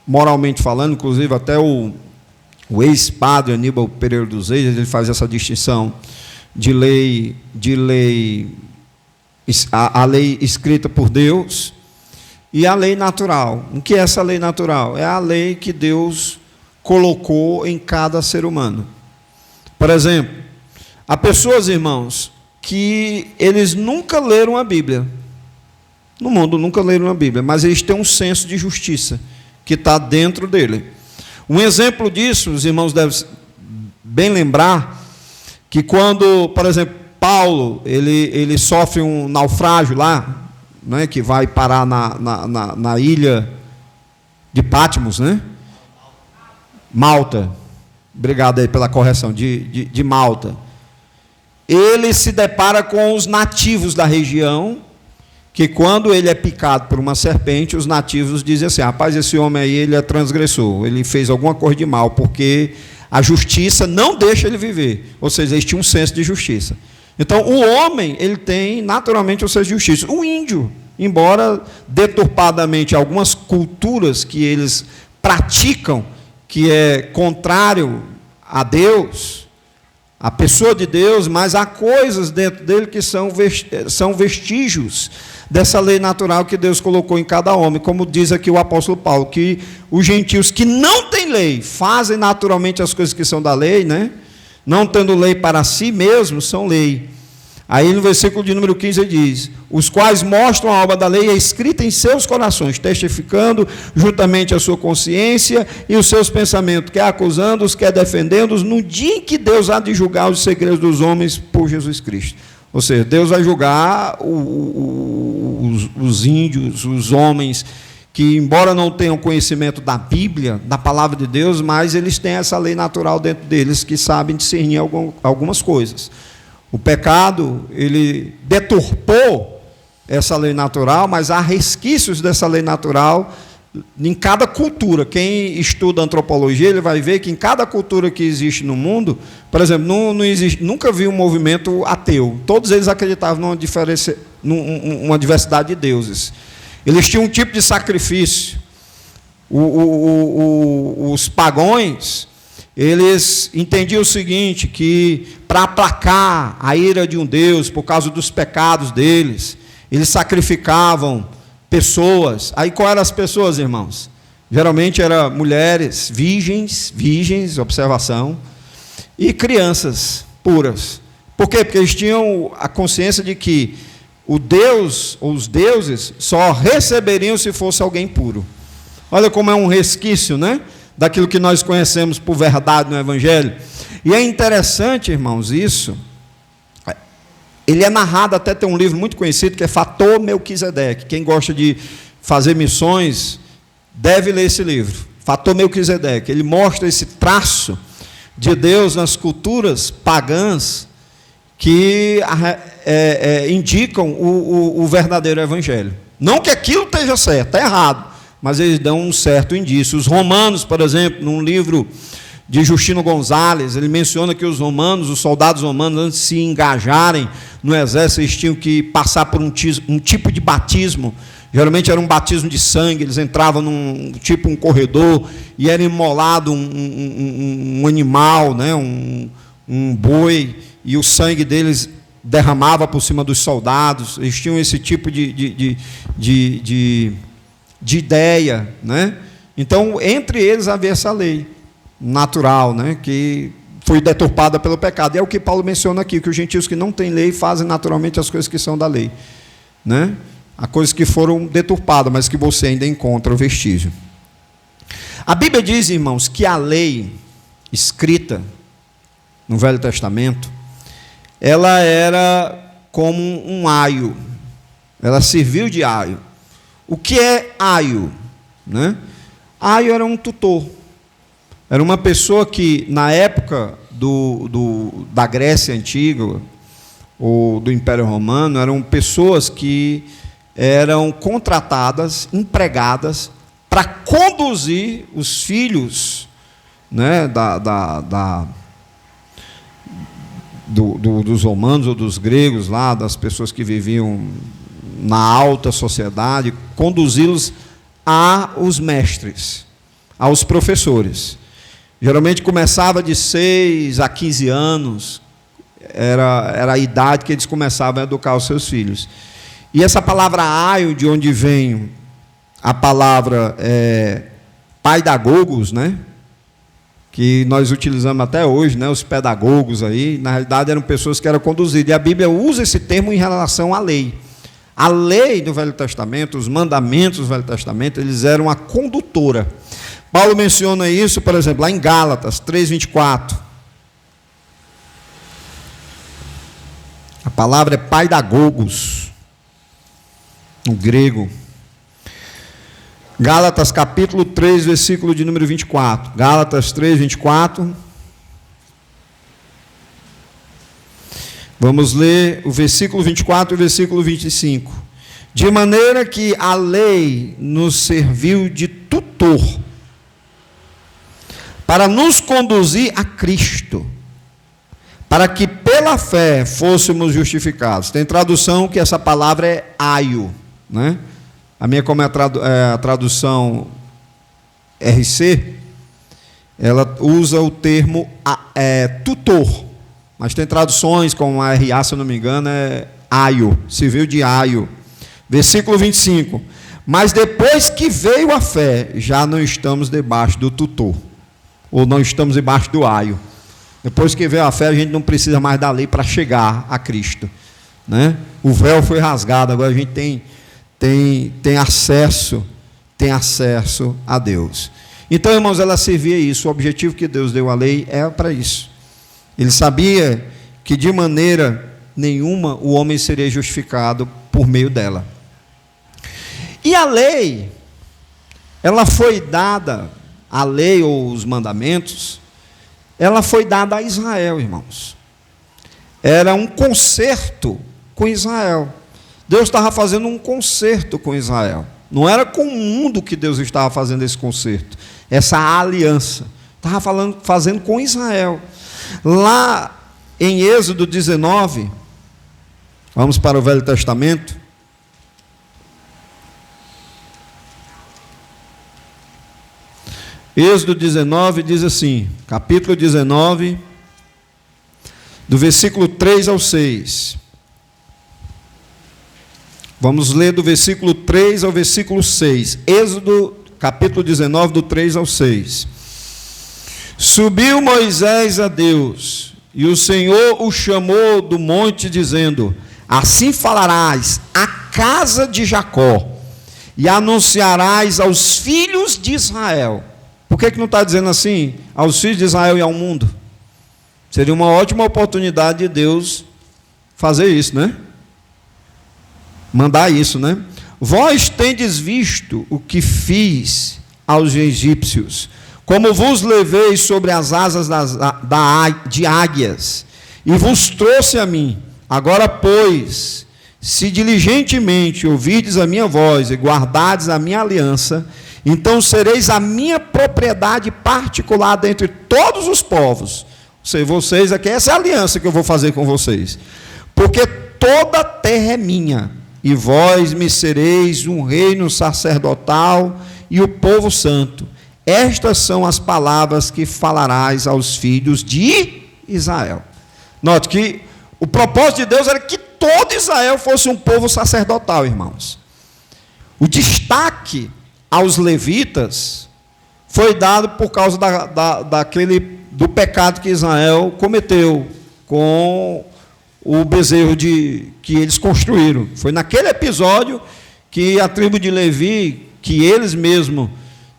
moralmente falando, inclusive até o ex-padre Aníbal Pereira dos Reis, ele faz essa distinção de lei, a lei escrita por Deus e a lei natural. O que é essa lei natural? É a lei que Deus colocou em cada ser humano. Por exemplo, há pessoas, irmãos, que eles nunca leram a Bíblia. No mundo nunca leram a Bíblia, mas eles têm um senso de justiça que está dentro dele. Um exemplo disso, os irmãos devem bem lembrar, que quando, por exemplo, Paulo, ele sofre um naufrágio lá, né, que vai parar na ilha de Patmos, né? Malta. Obrigado aí pela correção, de Malta. Ele se depara com os nativos da região, que quando ele é picado por uma serpente, os nativos dizem assim, rapaz, esse homem aí, ele é transgressor, ele fez alguma coisa de mal, porque a justiça não deixa ele viver. Ou seja, eles tinham um senso de justiça. Então, o homem, ele tem naturalmente o senso de justiça. O índio, embora deturpadamente algumas culturas que eles praticam, que é contrário a Deus, a pessoa de Deus, mas há coisas dentro dele que são vestígios dessa lei natural que Deus colocou em cada homem, como diz aqui o apóstolo Paulo, que os gentios que não têm lei, fazem naturalmente as coisas que são da lei, né? Não tendo lei para si mesmos, são lei. Aí no versículo de número 15 ele diz, os quais mostram a obra da lei escrita em seus corações, testificando juntamente a sua consciência e os seus pensamentos, quer acusando-os, quer defendendo-os, no dia em que Deus há de julgar os segredos dos homens por Jesus Cristo. Ou seja, Deus vai julgar os índios, os homens, que embora não tenham conhecimento da Bíblia, da palavra de Deus, mas eles têm essa lei natural dentro deles, que sabem discernir algumas coisas. O pecado, ele deturpou essa lei natural, mas há resquícios dessa lei natural em cada cultura. Quem estuda antropologia, ele vai ver que em cada cultura que existe no mundo, por exemplo, não existe, nunca vi um movimento ateu. Todos eles acreditavam numa diversidade de deuses. Eles tinham um tipo de sacrifício. Os pagãos, eles entendiam o seguinte, que para aplacar a ira de um Deus, por causa dos pecados deles, eles sacrificavam pessoas. Aí qual eram as pessoas, irmãos? Geralmente eram mulheres virgens, observação, e crianças puras. Por quê? Porque eles tinham a consciência de que o Deus, ou os deuses, só receberiam se fosse alguém puro. Olha como é um resquício, né? Daquilo que nós conhecemos por verdade no Evangelho. E é interessante, irmãos, isso. Ele é narrado, até tem um livro muito conhecido, que é Fator Melquisedeque. Quem gosta de fazer missões, deve ler esse livro. Fator Melquisedeque. Ele mostra esse traço de Deus nas culturas pagãs, que indicam o verdadeiro Evangelho. Não que aquilo esteja certo, está errado, mas eles dão um certo indício. Os romanos, por exemplo, num livro de Justino Gonzalez, ele menciona que os romanos, os soldados romanos, antes de se engajarem no exército, eles tinham que passar por um tipo de batismo. Geralmente era um batismo de sangue. Eles entravam num tipo um corredor e era imolado um animal, né, um boi, e o sangue deles derramava por cima dos soldados. Eles tinham esse tipo de ideia, né? Então, entre eles havia essa lei natural, né, que foi deturpada pelo pecado. E é o que Paulo menciona aqui, que os gentios que não têm lei fazem naturalmente as coisas que são da lei, né? Há coisas que foram deturpadas, mas que você ainda encontra o vestígio. A Bíblia diz, irmãos, que a lei escrita no Velho Testamento, ela era como um aio, ela serviu de aio. O que é aio, né? Aio era um tutor, era uma pessoa que, na época da Grécia Antiga, ou do Império Romano, eram pessoas que eram contratadas, empregadas, para conduzir os filhos, né, dos romanos ou dos gregos lá, das pessoas que viviam na alta sociedade, conduzi-los aos mestres, aos professores. Geralmente começava de 6 a 15 anos, era a idade que eles começavam a educar os seus filhos. E essa palavra aio, de onde vem a palavra paidagogos, né, que nós utilizamos até hoje, né, os pedagogos aí, na realidade eram pessoas que eram conduzidas. E a Bíblia usa esse termo em relação à lei. A lei do Velho Testamento, os mandamentos do Velho Testamento, eles eram a condutora. Paulo menciona isso, por exemplo, lá em Gálatas 3:24. A palavra é paidagogos, no grego. Gálatas capítulo 3, versículo de número 24. Gálatas 3, 24. Vamos ler o versículo 24 e o versículo 25. De maneira que a lei nos serviu de tutor para nos conduzir a Cristo, para que pela fé fôssemos justificados. Tem tradução que essa palavra é aio, né? A minha, como é a tradução RC, ela usa o termo tutor, mas tem traduções como a RA, se eu não me engano, é aio, serviu de aio. Versículo 25. Mas depois que veio a fé, já não estamos debaixo do tutor, ou não estamos debaixo do aio. Depois que veio a fé, a gente não precisa mais da lei para chegar a Cristo, né? O véu foi rasgado, agora a gente tem acesso a Deus. Então, irmãos, ela servia isso. O objetivo que Deus deu à lei é para isso. Ele sabia que de maneira nenhuma o homem seria justificado por meio dela. E a lei, ela foi dada, a lei ou os mandamentos, ela foi dada a Israel, irmãos. Era um concerto com Israel. Deus estava fazendo um concerto com Israel. Não era com o mundo que Deus estava fazendo esse concerto, essa aliança. Estava fazendo com Israel. Lá em Êxodo 19, vamos para o Velho Testamento. Êxodo 19 diz assim, capítulo 19, do versículo 3 ao 6. Vamos ler do versículo 3 ao versículo 6. Êxodo, capítulo 19, do 3 ao 6. Subiu Moisés a Deus, e o Senhor o chamou do monte, dizendo: assim falarás à casa de Jacó, e anunciarás aos filhos de Israel. Por que não está dizendo assim, aos filhos de Israel e ao mundo? Seria uma ótima oportunidade de Deus fazer isso, né? Mandar isso, né? Vós tendes visto o que fiz aos egípcios, como vos levei sobre as asas de águias, e vos trouxe a mim. Agora, pois, se diligentemente ouvirdes a minha voz e guardardes a minha aliança, então sereis a minha propriedade particular dentre todos os povos. Vocês aqui, essa é a aliança que eu vou fazer com vocês. Porque toda a terra é minha, e vós me sereis um reino sacerdotal e o povo santo. Estas são as palavras que falarás aos filhos de Israel. Note que o propósito de Deus era que todo Israel fosse um povo sacerdotal, irmãos. O destaque aos levitas foi dado por causa do pecado que Israel cometeu com o bezerro que eles construíram. Foi naquele episódio que a tribo de Levi, que eles mesmos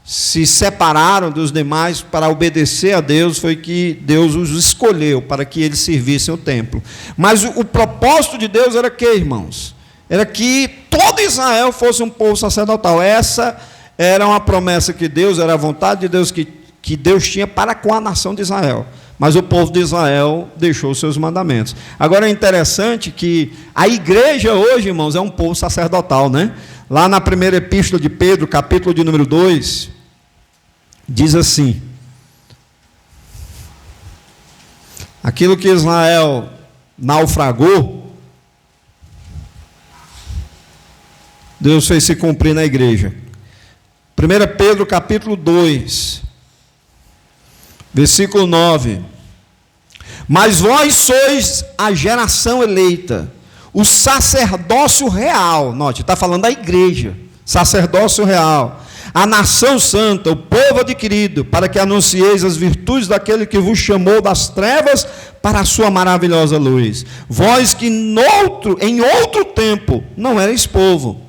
se separaram dos demais para obedecer a Deus, foi que Deus os escolheu para que eles servissem o templo. Mas o propósito de Deus era que, irmãos? Era que todo Israel fosse um povo sacerdotal. Essa era uma promessa que Deus, era a vontade de Deus que Deus tinha para com a nação de Israel. mas o povo de Israel deixou os seus mandamentos. Agora é interessante que a igreja hoje, irmãos, é um povo sacerdotal, né? Lá na primeira epístola de Pedro, capítulo de número 2, diz assim: aquilo que Israel naufragou, Deus fez se cumprir na igreja. 1 Pedro capítulo 2, versículo 9: mas vós sois a geração eleita, o sacerdócio real, note, está falando da igreja, sacerdócio real, a nação santa, o povo adquirido, para que anuncieis as virtudes daquele que vos chamou das trevas para a sua maravilhosa luz. Vós que em outro tempo não erais povo,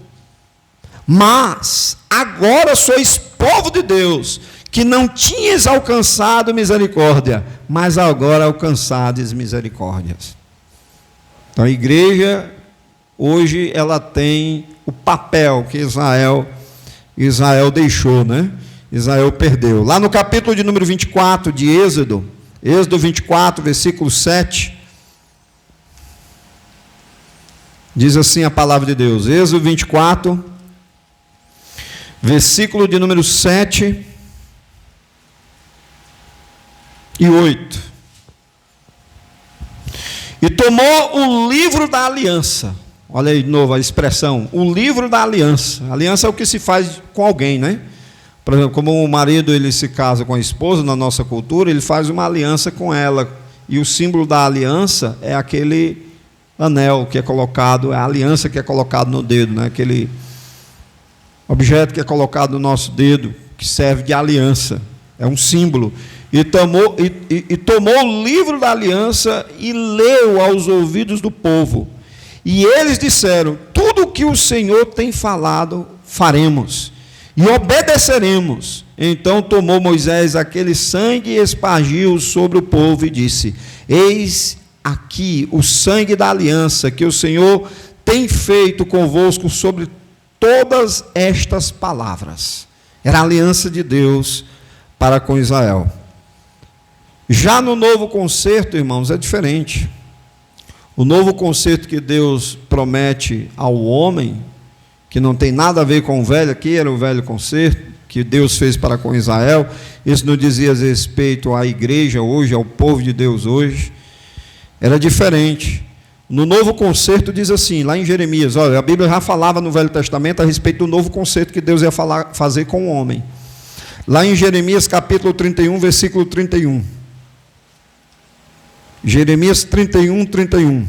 mas agora sois povo de Deus, que não tinhas alcançado misericórdia, mas agora alcançades misericórdias. Então a igreja, hoje, ela tem o papel que Israel deixou, né? Israel perdeu. Lá no capítulo de número 24 de Êxodo 24, versículo 7, diz assim a palavra de Deus, Êxodo 24, versículo de número 7 e 8. E tomou o livro da aliança. Olha aí de novo a expressão, o livro da aliança. A aliança é o que se faz com alguém, né? Por exemplo, como o marido ele se casa com a esposa, na nossa cultura, ele faz uma aliança com ela. E o símbolo da aliança é aquele anel que é colocado, é a aliança que é colocado no dedo, né? Aquele objeto que é colocado no nosso dedo, que serve de aliança. É um símbolo. E tomou o livro da aliança e leu aos ouvidos do povo. E eles disseram: tudo o que o Senhor tem falado, faremos, e obedeceremos. Então tomou Moisés aquele sangue e espargiu sobre o povo e disse: eis aqui o sangue da aliança que o Senhor tem feito convosco sobre todas estas palavras. Era a aliança de Deus para com Israel. Já no novo concerto, irmãos, é diferente. O novo concerto que Deus promete ao homem, que não tem nada a ver com o velho, aqui era o velho concerto, que Deus fez para com Israel, isso não dizia respeito à igreja hoje, ao povo de Deus hoje, era diferente. No novo concerto diz assim, lá em Jeremias, olha, a Bíblia já falava no Velho Testamento a respeito do novo concerto que Deus ia fazer com o homem. Lá em Jeremias capítulo 31, versículo 31. Jeremias 31, 31.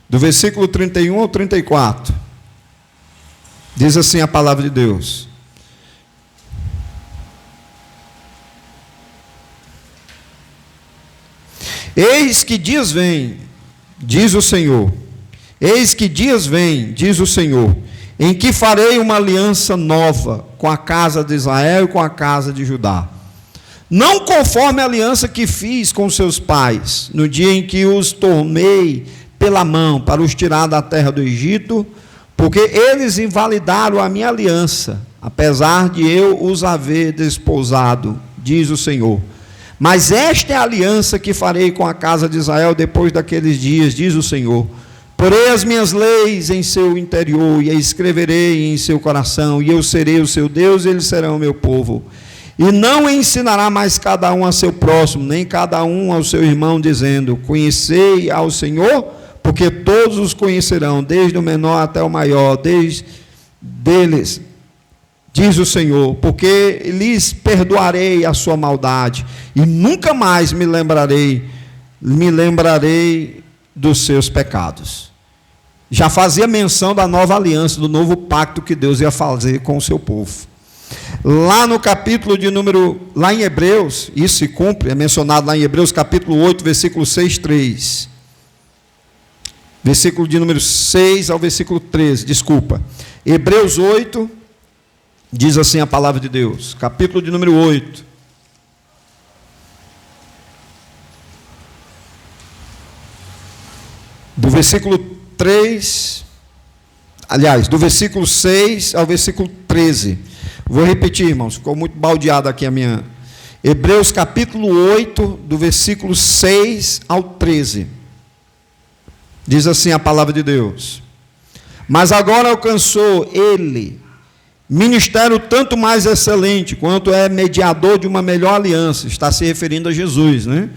Do versículo 31 ao 34. Diz assim a palavra de Deus: eis que dias vêm, diz o Senhor, eis que dias vêm, diz o Senhor, em que farei uma aliança nova com a casa de Israel e com a casa de Judá. Não conforme a aliança que fiz com seus pais, no dia em que os tomei pela mão para os tirar da terra do Egito, porque eles invalidaram a minha aliança, apesar de eu os haver desposado, diz o Senhor. Mas esta é a aliança que farei com a casa de Israel depois daqueles dias, diz o Senhor. Porei as minhas leis em seu interior e as escreverei em seu coração, e eu serei o seu Deus e eles serão o meu povo. E não ensinará mais cada um a seu próximo, nem cada um ao seu irmão, dizendo: conhecei ao Senhor, porque todos os conhecerão, desde o menor até o maior, desde deles, diz o Senhor, porque lhes perdoarei a sua maldade, e nunca mais me lembrarei dos seus pecados. Já fazia menção da nova aliança, do novo pacto que Deus ia fazer com o seu povo. Lá no capítulo de número, lá em Hebreus, isso se cumpre, é mencionado lá em Hebreus capítulo 8, versículo 6, 3. Versículo de número 6 ao versículo 13, desculpa. Hebreus 8, diz assim a palavra de Deus, capítulo de número 8. do versículo 3, aliás, do versículo 6 ao versículo 13. Vou repetir, irmãos, ficou muito baldeado aqui a minha. Hebreus capítulo 8, do versículo 6 ao 13. Diz assim a palavra de Deus: mas agora alcançou ele ministério tanto mais excelente, quanto é mediador de uma melhor aliança. Está se referindo a Jesus, né?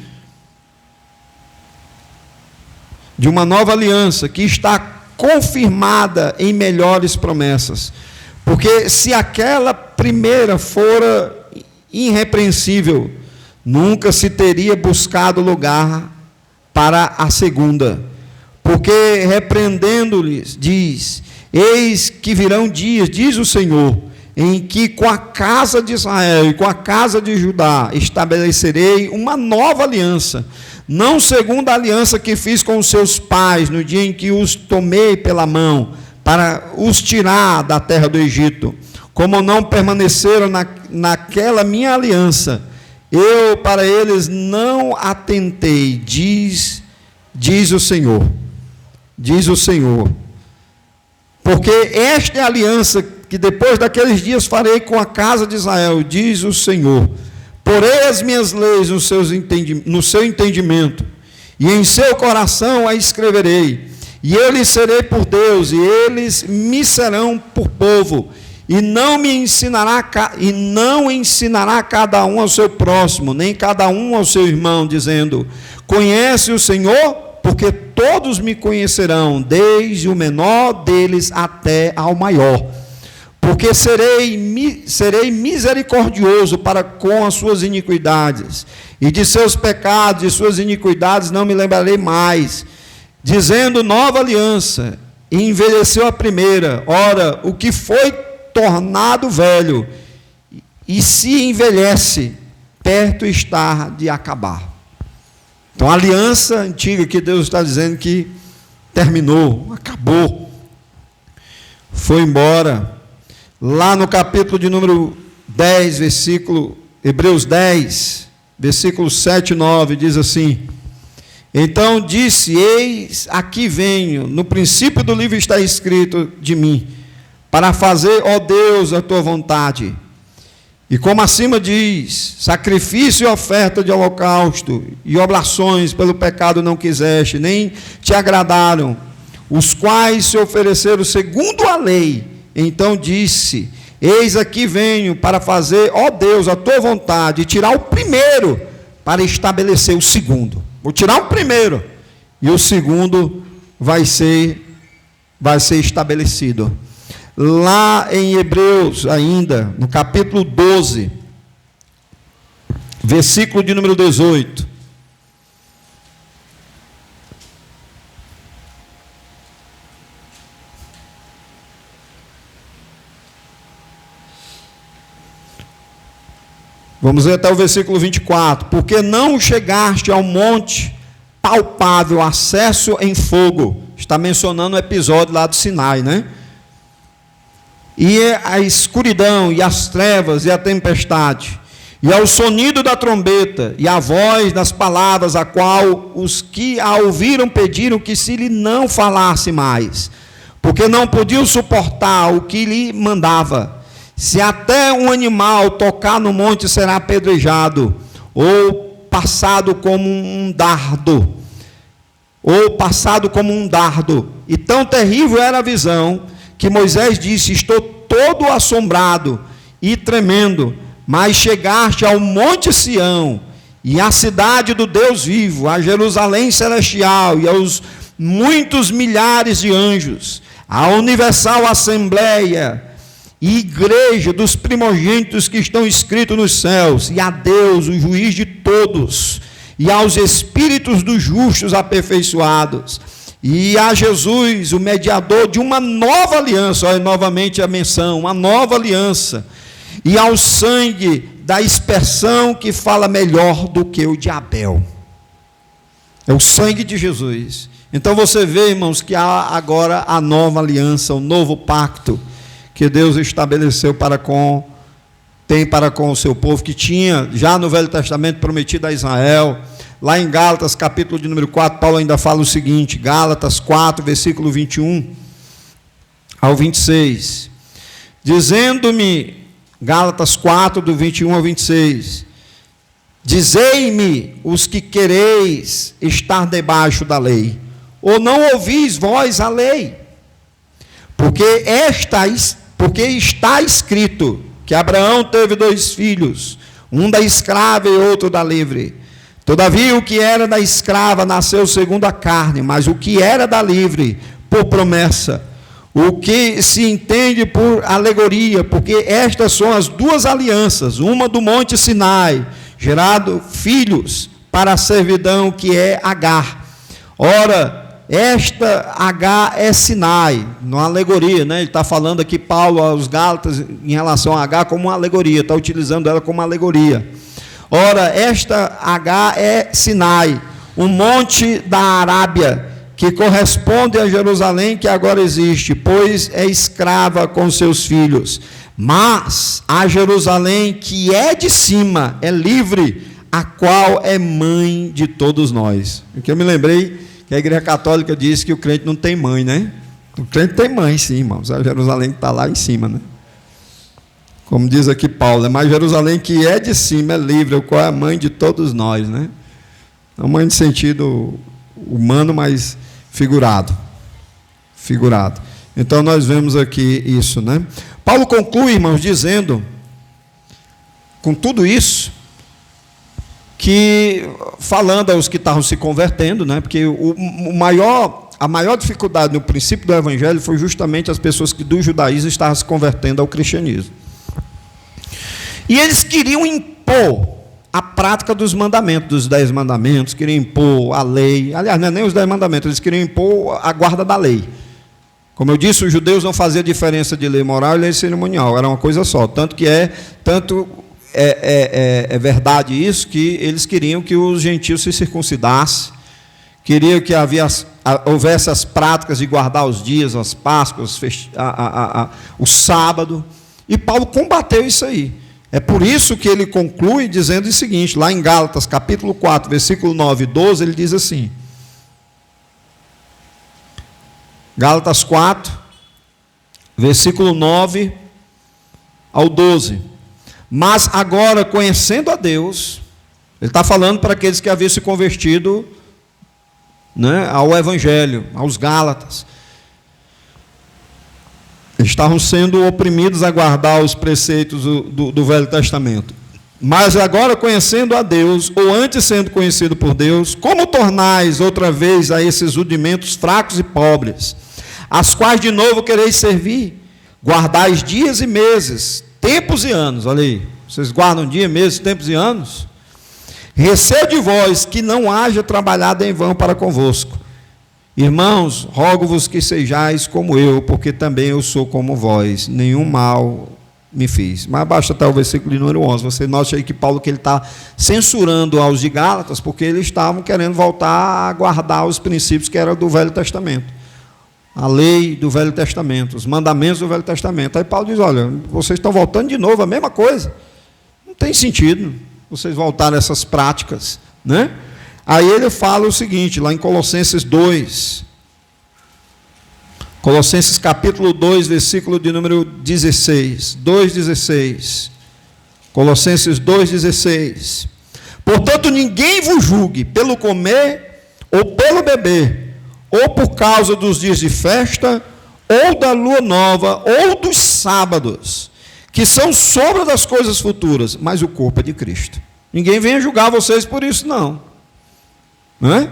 De uma nova aliança, que está confirmada em melhores promessas. Porque se aquela primeira fora irrepreensível, nunca se teria buscado lugar para a segunda. Porque repreendendo-lhes, diz: eis que virão dias, diz o Senhor, em que com a casa de Israel e com a casa de Judá estabelecerei uma nova aliança, não segundo a aliança que fiz com os seus pais no dia em que os tomei pela mão para os tirar da terra do Egito, como não permaneceram naquela minha aliança, eu para eles não atentei, diz o Senhor. Diz o Senhor. Porque esta é a aliança que depois daqueles dias farei com a casa de Israel, diz o Senhor. Porei as minhas leis no seu entendimento, e em seu coração a escreverei. E eu lhes serei por Deus, e eles me serão por povo. E não ensinará cada um ao seu próximo, nem cada um ao seu irmão, dizendo: conhece o Senhor? Porque todos me conhecerão, desde o menor deles até ao maior. Porque serei misericordioso para com as suas iniquidades, e de seus pecados e suas iniquidades não me lembrarei mais. Dizendo nova aliança, e envelheceu a primeira. Ora, o que foi tornado velho, e se envelhece, perto está de acabar. Então, a aliança antiga que Deus está dizendo que terminou, acabou, foi embora. Lá no capítulo de número 10, Hebreus 10, versículos 7 e 9, diz assim: então disse: eis, aqui venho, no princípio do livro está escrito de mim, para fazer, ó Deus, a tua vontade. E como acima diz: sacrifício e oferta de holocausto e oblações pelo pecado não quiseste, nem te agradaram, os quais se ofereceram segundo a lei. Então disse: eis aqui venho para fazer, ó Deus, a tua vontade, e tirar o primeiro para estabelecer o segundo. Vou tirar o primeiro e o segundo vai ser estabelecido. Lá em Hebreus ainda, no capítulo 12, versículo de número 18. Vamos ver até o versículo 24. Porque não chegaste ao monte palpável, acesso em fogo. Está mencionando o episódio lá do Sinai, né? E a escuridão, e as trevas, e a tempestade, e ao sonido da trombeta, e a voz das palavras, a qual os que a ouviram pediram que se lhe não falasse mais, porque não podiam suportar o que lhe mandava. Se até um animal tocar no monte será apedrejado, ou passado como um dardo, E tão terrível era a visão, que Moisés disse: estou todo assombrado e tremendo. Mas chegaste ao monte Sião, e à cidade do Deus vivo, a Jerusalém celestial, e aos muitos milhares de anjos, a universal assembleia e igreja dos primogênitos que estão escritos nos céus, e a Deus, o juiz de todos, e aos espíritos dos justos aperfeiçoados, e a Jesus, o mediador de uma nova aliança. Olha novamente a menção, uma nova aliança, e ao sangue da expressão que fala melhor do que o de Abel. É o sangue de Jesus. Então você vê, irmãos, que há agora a nova aliança, o novo pacto que Deus estabeleceu para com o seu povo, que tinha já no Velho Testamento prometido a Israel, Lá em Gálatas, capítulo de número 4, Paulo ainda fala o seguinte, Gálatas 4, versículo 21 ao 26. Dizendo-me, Gálatas 4, do 21 ao 26, dizei-me os que quereis estar debaixo da lei, ou não ouvis vós a lei? Porque está escrito que Abraão teve 2 filhos, um da escrava e outro da livre. Todavia o que era da escrava nasceu segundo a carne, mas o que era da livre, por promessa. O que se entende por alegoria, porque estas são as 2 alianças, uma do monte Sinai, gerado filhos para a servidão, que é Agar. Ora, esta Agar é Sinai, uma alegoria, né? Ele está falando aqui, Paulo, aos Gálatas, em relação a Agar, como uma alegoria, está utilizando ela como uma alegoria. Ora, esta Agar é Sinai, um monte da Arábia, que corresponde a Jerusalém, que agora existe, pois é escrava com seus filhos. Mas a Jerusalém, que é de cima, é livre, a qual é mãe de todos nós. Porque eu me lembrei que a Igreja Católica diz que o crente não tem mãe, né? O crente tem mãe, sim, irmãos. A Jerusalém que está lá em cima, né? Como diz aqui Paulo, mas Jerusalém que é de cima, é livre, o qual é a mãe de todos nós, né? Não mãe de sentido humano, mas figurado. Então nós vemos aqui isso, né? Paulo conclui, irmãos, dizendo, com tudo isso, que falando aos que estavam se convertendo, né? Porque a maior dificuldade no princípio do Evangelho foi justamente as pessoas que do judaísmo estavam se convertendo ao cristianismo. E eles queriam impor a prática dos mandamentos, dos 10 mandamentos, queriam impor a lei. Aliás, não é nem os 10 mandamentos, eles queriam impor a guarda da lei. Como eu disse, os judeus não faziam diferença de lei moral e lei cerimonial, era uma coisa só. Tanto é verdade isso, que eles queriam que os gentios se circuncidassem, queriam que houvesse as práticas de guardar os dias, as Páscoas, o sábado. E Paulo combateu isso aí. É por isso que ele conclui dizendo o seguinte, lá em Gálatas, capítulo 4, versículo 9 e 12, ele diz assim, Gálatas 4, versículo 9 ao 12, mas agora, conhecendo a Deus, ele está falando para aqueles que haviam se convertido, né, ao Evangelho, aos Gálatas, estavam sendo oprimidos a guardar os preceitos do Velho Testamento. Mas agora, conhecendo a Deus, ou antes sendo conhecido por Deus, como tornais outra vez a esses rudimentos fracos e pobres, as quais de novo quereis servir? Guardais dias e meses, tempos e anos. Olha aí, vocês guardam dias, meses, tempos e anos? Receio de vós que não haja trabalhado em vão para convosco. Irmãos, rogo-vos que sejais como eu, porque também eu sou como vós, nenhum mal me fiz. Mas basta até o versículo de número 11, você note aí que Paulo que ele está censurando aos de Gálatas, porque eles estavam querendo voltar a guardar os princípios que eram do Velho Testamento, a lei do Velho Testamento, os mandamentos do Velho Testamento. Aí Paulo diz, olha, vocês estão voltando de novo, a mesma coisa, não tem sentido vocês voltarem a essas práticas, né? Aí ele fala o seguinte, lá em Colossenses 2, Colossenses capítulo 2, versículo de número 16, 2,16, Colossenses 2,16, portanto ninguém vos julgue pelo comer ou pelo beber, ou por causa dos dias de festa, ou da lua nova, ou dos sábados, que são sombra das coisas futuras, mas o corpo é de Cristo. Ninguém venha julgar vocês por isso, não. Não é?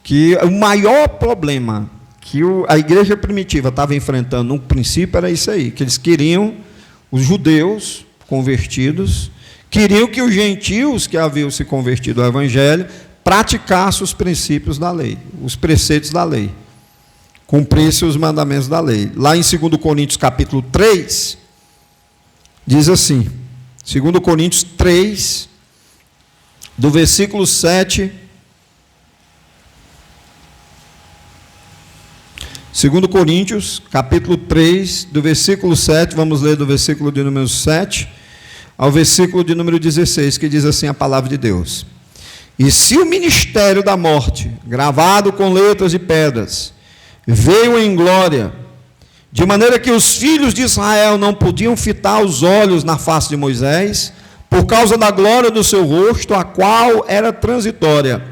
Que o maior problema que a igreja primitiva estava enfrentando no princípio era isso aí, que eles queriam, os judeus convertidos, queriam que os gentios que haviam se convertido ao evangelho praticassem os princípios da lei, os preceitos da lei, cumprissem os mandamentos da lei. Lá em 2 Coríntios capítulo 3, diz assim, 2 Coríntios 3, do versículo 7... 2 Coríntios, capítulo 3, do versículo 7, vamos ler do versículo de número 7 ao versículo de número 16, que diz assim a palavra de Deus. E se o ministério da morte, gravado com letras de pedras, veio em glória, de maneira que os filhos de Israel não podiam fitar os olhos na face de Moisés, por causa da glória do seu rosto, a qual era transitória,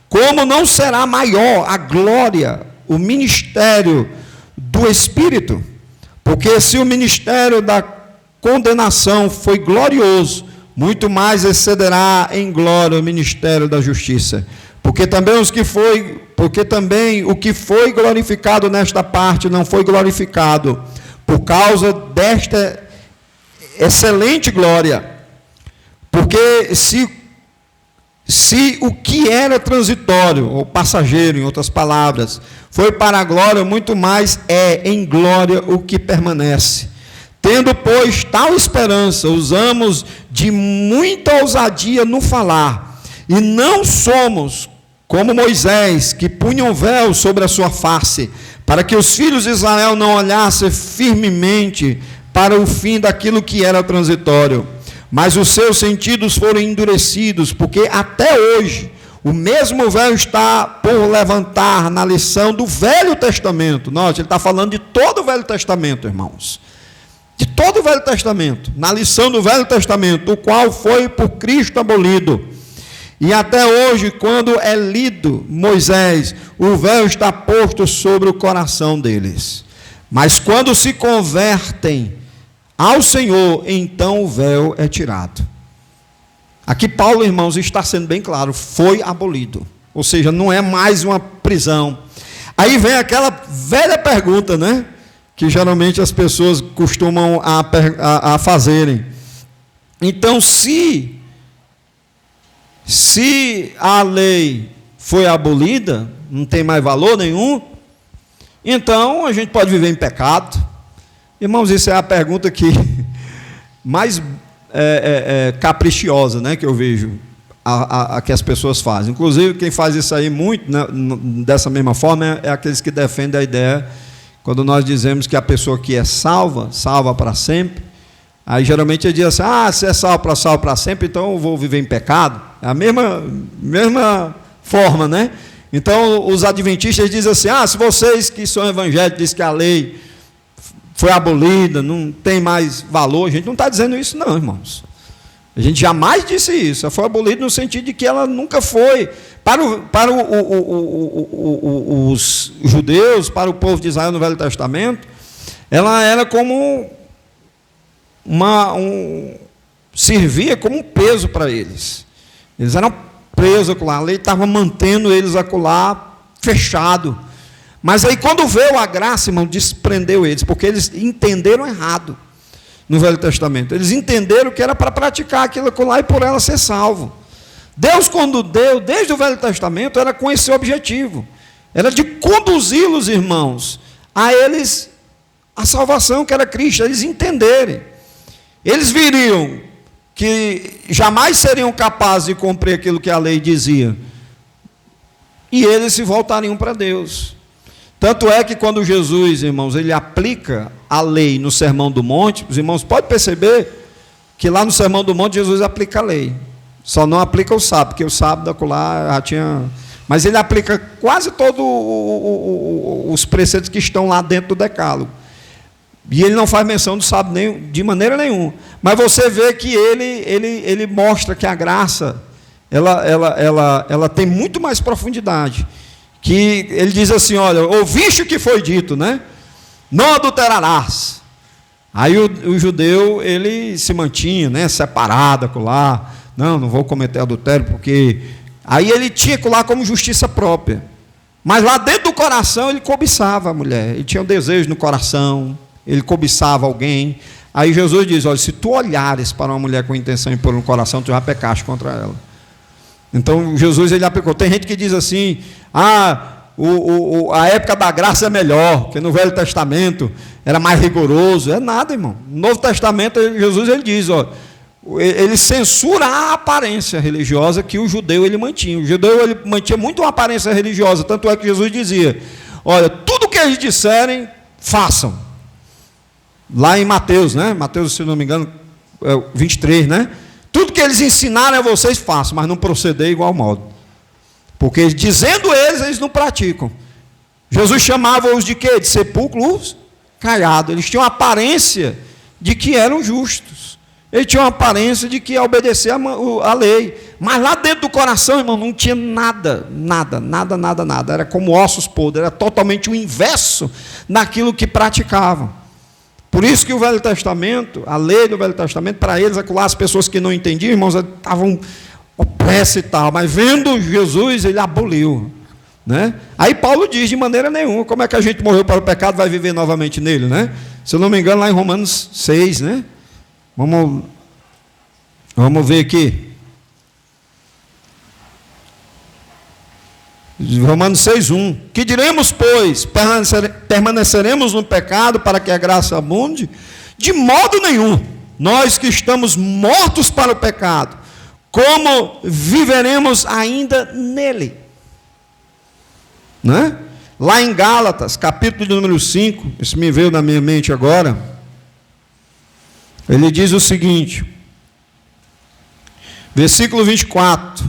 como não será maior a glória, o ministério do Espírito? Porque se o ministério da condenação foi glorioso, muito mais excederá em glória o ministério da justiça. Porque também o que foi glorificado nesta parte não foi glorificado por causa desta excelente glória. Porque se o que era transitório, ou passageiro, em outras palavras, foi para a glória, muito mais é em glória o que permanece. Tendo, pois, tal esperança, usamos de muita ousadia no falar, e não somos como Moisés, que punha um véu sobre a sua face, para que os filhos de Israel não olhassem firmemente para o fim daquilo que era transitório. Mas os seus sentidos foram endurecidos, porque até hoje o mesmo véu está por levantar na lição do Velho Testamento. Note, ele está falando de todo o Velho Testamento, irmãos. De todo o Velho Testamento, na lição do Velho Testamento, o qual foi por Cristo abolido. E até hoje, quando é lido Moisés, o véu está posto sobre o coração deles. Mas quando se convertem ao Senhor, então o véu é tirado. Aqui Paulo, irmãos, está sendo bem claro, foi abolido. Ou seja, não é mais uma prisão. Aí vem aquela velha pergunta, né? Que geralmente as pessoas costumam a fazerem. Então, se a lei foi abolida, não tem mais valor nenhum, então a gente pode viver em pecado. Irmãos, isso é a pergunta que mais caprichosa, né, que eu vejo que as pessoas fazem. Inclusive, quem faz isso aí muito, né, dessa mesma forma, é aqueles que defendem a ideia, quando nós dizemos que a pessoa que é salva para sempre, aí geralmente ele diz assim, se é salvo para sempre, então eu vou viver em pecado. É a mesma forma, né? Então, os adventistas dizem assim, se vocês que são evangélicos dizem que a lei foi abolida, não tem mais valor, a gente não está dizendo isso não, irmãos. A gente jamais disse isso. Ela foi abolida no sentido de que ela nunca foi, para os judeus, para o povo de Israel no Velho Testamento, ela era como servia como um peso para eles. Eles eram presos acolá, a lei estava mantendo eles acolá fechado. Mas aí quando veio a graça, irmão, desprendeu eles, porque eles entenderam errado no Velho Testamento. Eles entenderam que era para praticar aquilo acolá e por ela ser salvo. Deus, quando deu, desde o Velho Testamento, era com esse objetivo. Era de conduzi-los, irmãos, a eles a salvação que era Cristo, eles entenderem. Eles viriam que jamais seriam capazes de cumprir aquilo que a lei dizia. E eles se voltariam para Deus. Tanto é que quando Jesus, irmãos, ele aplica a lei no Sermão do Monte, os irmãos podem perceber que lá no Sermão do Monte Jesus aplica a lei. Só não aplica o sábado, porque o sábado lá já tinha... Mas ele aplica quase todos os preceitos que estão lá dentro do decálogo. E ele não faz menção do sábado de maneira nenhuma. Mas você vê que ele mostra que a graça, ela tem muito mais profundidade. Que ele diz assim, olha, ouviste o que foi dito, né? Não adulterarás. Aí o judeu, ele se mantinha, né, separado lá. Não vou cometer adultério, porque... Aí ele tinha lá como justiça própria. Mas lá dentro do coração ele cobiçava a mulher. Ele tinha um desejo no coração, ele cobiçava alguém. Aí Jesus diz, olha, se tu olhares para uma mulher com intenção de pôr no coração, tu já pecaste contra ela. Então Jesus, ele aplicou. Tem gente que diz assim, a época da graça é melhor, porque no Velho Testamento era mais rigoroso. É nada, irmão. No Novo Testamento, Jesus, ele diz, ó, ele censura a aparência religiosa que o judeu ele mantinha. O judeu ele mantinha muito uma aparência religiosa, tanto é que Jesus dizia, olha, tudo que eles disserem, façam. Lá em Mateus, né? Mateus, se não me engano, 23, né? Tudo que eles ensinarem a vocês, façam, mas não proceder igual modo. Porque dizendo eles não praticam. Jesus chamava-os de quê? De sepulcros caiados. Eles tinham a aparência de que eram justos. Eles tinham a aparência de que ia obedecer a lei. Mas lá dentro do coração, irmão, não tinha nada. Era como ossos podres. Era totalmente o inverso daquilo que praticavam. Por isso que o Velho Testamento, a lei do Velho Testamento, para eles, as pessoas que não entendiam, irmãos, estavam opressas e tal. Mas vendo Jesus, ele aboliu. Né? Aí Paulo diz, de maneira nenhuma, como é que a gente morreu para o pecado, vai viver novamente nele, né? Se eu não me engano, lá em Romanos 6, né? Vamos ver aqui. Romanos 6:1. Que diremos, pois? Permaneceremos no pecado para que a graça abunde? De modo nenhum. Nós que estamos mortos para o pecado, como viveremos ainda nele? Né? Lá em Gálatas, capítulo de número 5, isso me veio na minha mente agora, ele diz o seguinte, versículo 24,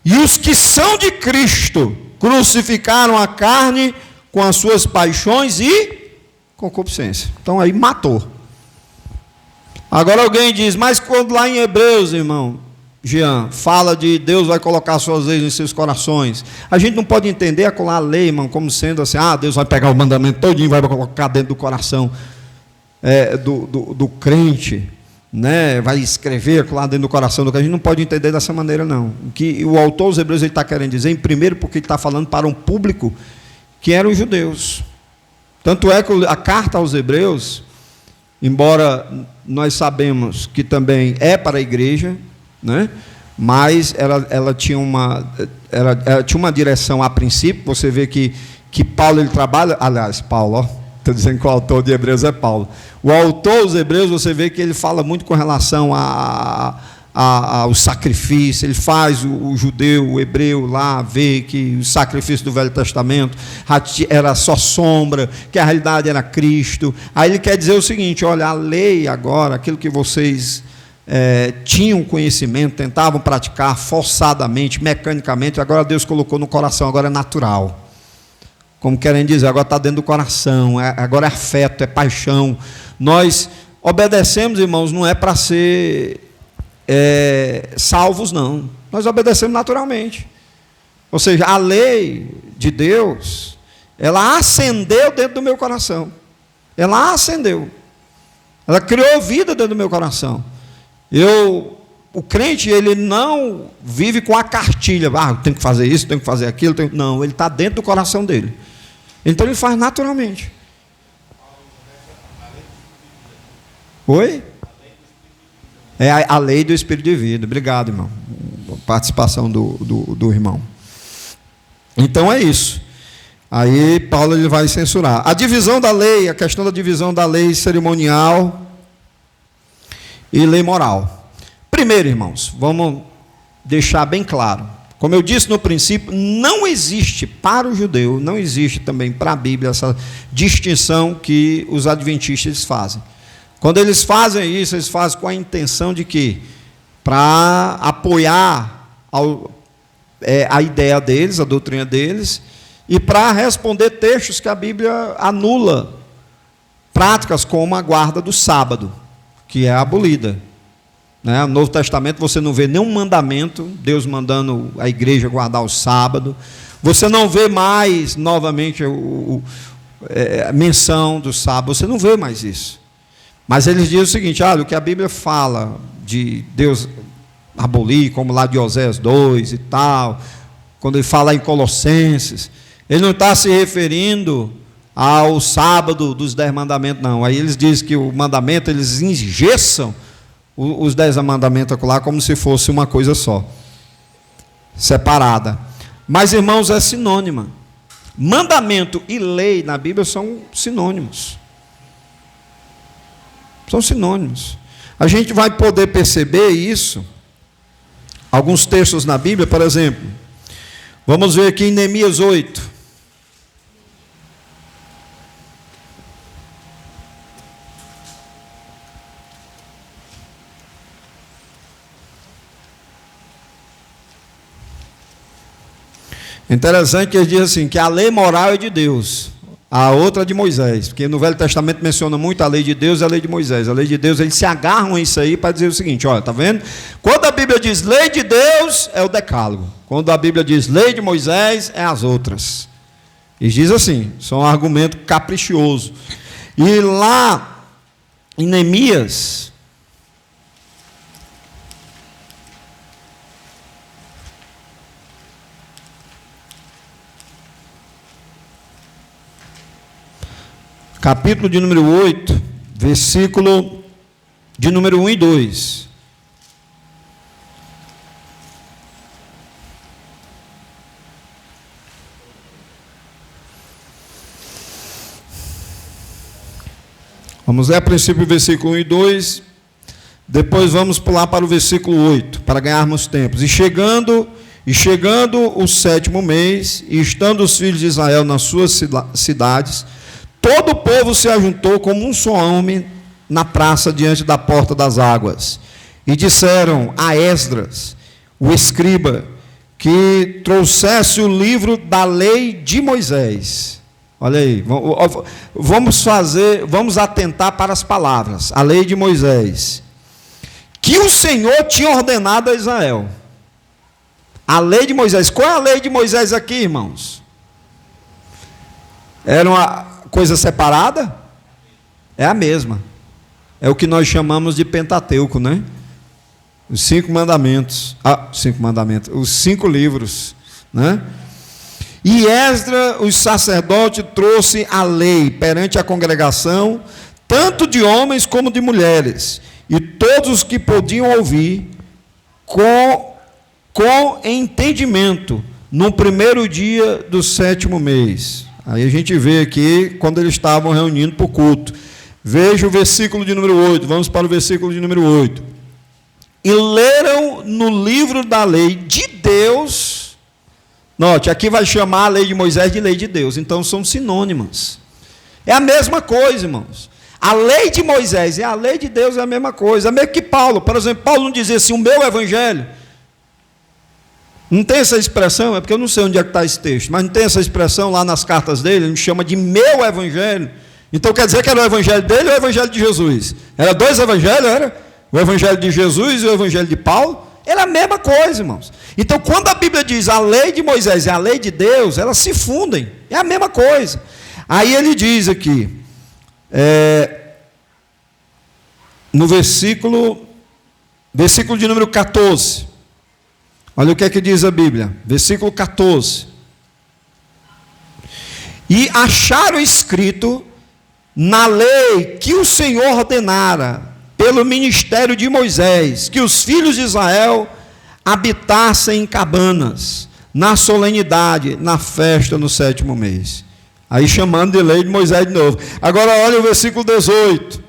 e os que são de Cristo crucificaram a carne com as suas paixões e concupiscência. Então aí matou. Agora alguém diz, mas quando lá em Hebreus, irmão Jean, fala de Deus vai colocar suas leis em seus corações, a gente não pode entender a lei, irmão, como sendo assim, Deus vai pegar o mandamento todinho e vai colocar dentro do coração do crente, né? Vai escrever lá dentro do coração do crente. A gente não pode entender dessa maneira, não. O que o autor dos Hebreus está querendo dizer, em primeiro, porque ele está falando para um público que eram os judeus. Tanto é que a carta aos Hebreus, embora nós sabemos que também é para a igreja, né? Mas ela tinha uma direção a princípio. Você vê que Paulo ele trabalha, aliás, Paulo, estou dizendo que o autor de Hebreus é Paulo. O autor dos Hebreus, você vê que ele fala muito com relação ao sacrifício. Ele faz o judeu, o hebreu lá ver que o sacrifício do Velho Testamento era só sombra, que a realidade era Cristo. Aí ele quer dizer o seguinte, olha, a lei agora, aquilo que vocês tinham conhecimento, tentavam praticar forçadamente, mecanicamente, agora Deus colocou no coração, agora é natural. Como querem dizer, agora está dentro do coração, agora é afeto, é paixão. Nós obedecemos, irmãos, não é para ser salvos, não. Nós obedecemos naturalmente. Ou seja, a lei de Deus, ela acendeu dentro do meu coração. Ela acendeu. Ela criou vida dentro do meu coração. O crente, ele não vive com a cartilha, tenho que fazer isso, tenho que fazer aquilo. Não, ele está dentro do coração dele. Então ele faz naturalmente. Oi? É a lei do Espírito de vida. Obrigado, irmão. Participação do irmão. Então é isso. Aí Paulo ele vai censurar. A divisão da lei, a questão da divisão da lei cerimonial e lei moral. Primeiro, irmãos, vamos deixar bem claro. Como eu disse no princípio, não existe para o judeu, não existe também para a Bíblia essa distinção que os adventistas fazem. Quando eles fazem isso, eles fazem com a intenção de quê? Para apoiar a ideia deles, a doutrina deles, e para responder textos que a Bíblia anula, práticas como a guarda do sábado, que é abolida. No Novo Testamento você não vê nenhum mandamento, Deus mandando a igreja guardar o sábado. Você não vê mais, novamente, a menção do sábado, você não vê mais isso. Mas eles dizem o seguinte, o que a Bíblia fala de Deus abolir, como lá de Oséias 2 e tal, quando ele fala em Colossenses, ele não está se referindo ao sábado dos 10 mandamentos, não. Aí eles dizem que o mandamento, eles engessam os 10 mandamentos lá como se fosse uma coisa só, separada. Mas, irmãos, é sinônima. Mandamento e lei na Bíblia são sinônimos. São sinônimos. A gente vai poder perceber isso. Alguns textos na Bíblia, por exemplo, Vamos ver aqui em Neemias 8. Interessante que ele diz assim, que a lei moral é de Deus, a outra é de Moisés, porque no Velho Testamento menciona muito a lei de Deus e a lei de Moisés. A lei de Deus, eles se agarram a isso aí para dizer o seguinte, olha, tá vendo? Quando a Bíblia diz lei de Deus, é o decálogo. Quando a Bíblia diz lei de Moisés, é as outras. E diz assim, são um argumento caprichoso. E lá em Neemias, capítulo de número 8, versículo de número 1 e 2. Vamos ler a princípio o versículo 1 e 2, depois vamos pular para o versículo 8, para ganharmos tempos. E chegando o 7º mês, e estando os filhos de Israel nas suas cidades, todo o povo se ajuntou como um só homem na praça diante da porta das águas. E disseram a Esdras, o escriba, que trouxesse o livro da lei de Moisés. Olha aí, vamos atentar para as palavras. A lei de Moisés, que o Senhor tinha ordenado a Israel. A lei de Moisés. Qual é a lei de Moisés aqui, irmãos? Era uma coisa separada? É a mesma. É o que nós chamamos de Pentateuco, né? Os 5 mandamentos. Os 5 livros, né? E Esdras, o sacerdote, trouxe a lei perante a congregação, tanto de homens como de mulheres, e todos os que podiam ouvir, com entendimento, no primeiro dia do 7º mês. Aí a gente vê aqui, quando eles estavam reunindo para o culto. Veja o versículo de número 8, vamos para o versículo de número 8. E leram no livro da lei de Deus, note, aqui vai chamar a lei de Moisés de lei de Deus, então são sinônimas. É a mesma coisa, irmãos. A lei de Moisés e a lei de Deus é a mesma coisa. É mesmo que Paulo, por exemplo, Paulo não dizia assim, o meu evangelho. Não tem essa expressão, é porque eu não sei onde é que está esse texto, mas não tem essa expressão lá nas cartas dele, ele chama de meu evangelho. Então quer dizer que era o evangelho dele ou o evangelho de Jesus? Era 2 evangelhos, era? O evangelho de Jesus e o evangelho de Paulo? Era a mesma coisa, irmãos. Então quando a Bíblia diz a lei de Moisés e a lei de Deus, elas se fundem, é a mesma coisa. Aí ele diz aqui, no versículo de número 14, olha o que é que diz a Bíblia, versículo 14. E acharam escrito na lei que o Senhor ordenara, pelo ministério de Moisés, que os filhos de Israel habitassem em cabanas, na solenidade, na festa, no 7º mês. Aí chamando de lei de Moisés de novo. Agora olha o versículo 18.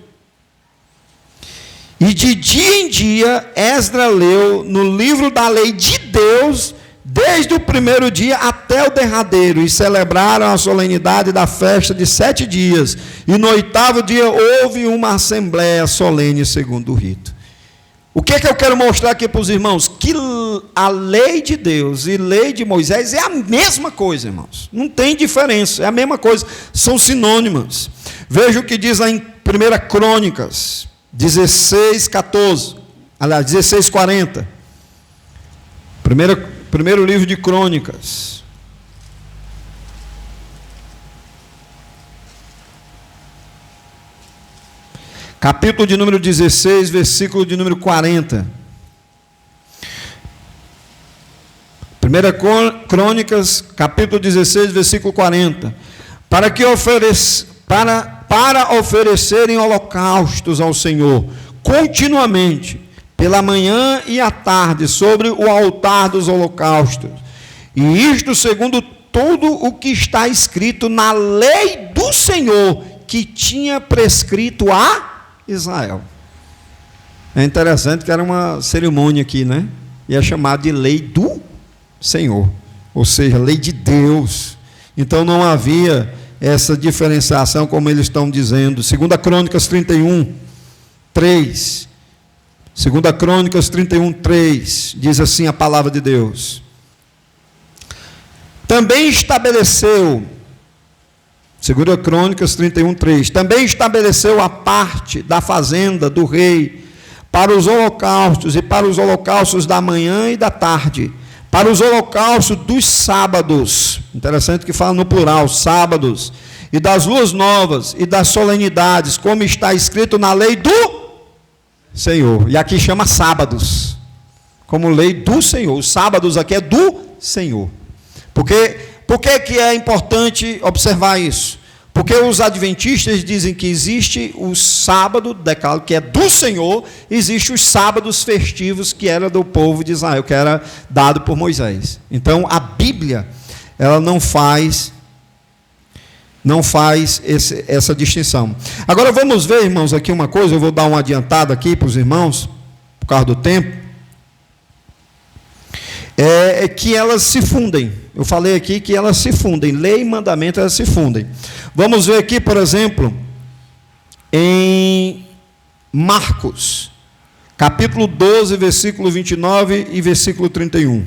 E de dia em dia, Esdras leu no livro da lei de Deus, desde o primeiro dia até o derradeiro, e celebraram a solenidade da festa de 7 dias, e no 8º dia houve uma assembleia solene segundo o rito. O que é que eu quero mostrar aqui para os irmãos? Que a lei de Deus e lei de Moisés é a mesma coisa, irmãos. Não tem diferença, é a mesma coisa, são sinônimas. Veja o que diz lá em 1 Crônicas 16:14, aliás, 16:40. Primeiro livro de Crônicas. Capítulo de número 16, versículo de número 40. 1 Crônicas, capítulo 16, versículo 40. Para oferecerem holocaustos ao Senhor, continuamente, pela manhã e à tarde, sobre o altar dos holocaustos. E isto segundo tudo o que está escrito na lei do Senhor, que tinha prescrito a Israel. É interessante que era uma cerimônia aqui, né? E é chamada de lei do Senhor. ou seja, lei de Deus. Então não havia essa diferenciação como eles estão dizendo. 2 Crônicas 31, 3. 2 Crônicas 31, 3. Diz assim a palavra de Deus. Também estabeleceu, 2 Crônicas 31, 3. Também estabeleceu a parte da fazenda do rei para os holocaustos e para os holocaustos da manhã e da tarde, para os holocaustos dos sábados, interessante que fala no plural, sábados, e das luas novas e das solenidades, como está escrito na lei do Senhor. E aqui chama sábados, como lei do Senhor. Os sábados aqui é do Senhor. Por que que é importante observar isso? Porque os adventistas dizem que existe o sábado decálogo, que é do Senhor, existe os sábados festivos, que era do povo de Israel, que era dado por Moisés. Então, a Bíblia, ela não faz essa distinção. Agora, vamos ver, irmãos, aqui uma coisa, eu vou dar uma adiantada aqui para os irmãos, por causa do tempo. É que elas se fundem. Eu falei aqui que elas se fundem. Lei e mandamento, elas se fundem. Vamos ver aqui, por exemplo, em Marcos, capítulo 12, versículo 29 e versículo 31.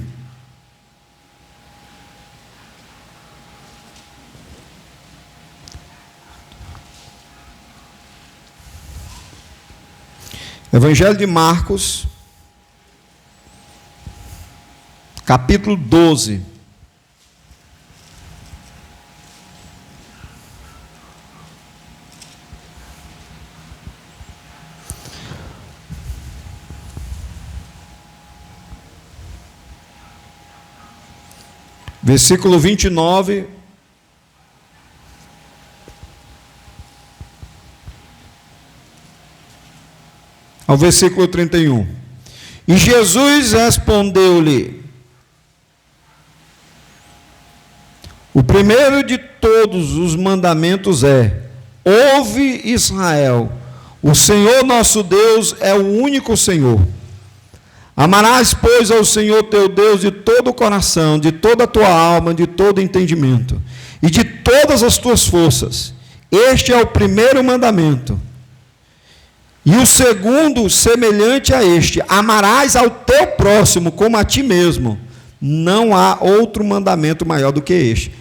Evangelho de Marcos, capítulo 12. Versículo 29. Ao versículo 31. E Jesus respondeu-lhe: o primeiro de todos os mandamentos é: ouve, Israel, o Senhor nosso Deus é o único Senhor. Amarás, pois, ao Senhor teu Deus de todo o coração, de toda a tua alma, de todo o entendimento, e de todas as tuas forças. Este é o primeiro mandamento. E o segundo, semelhante a este: amarás ao teu próximo como a ti mesmo. Não há outro mandamento maior do que este.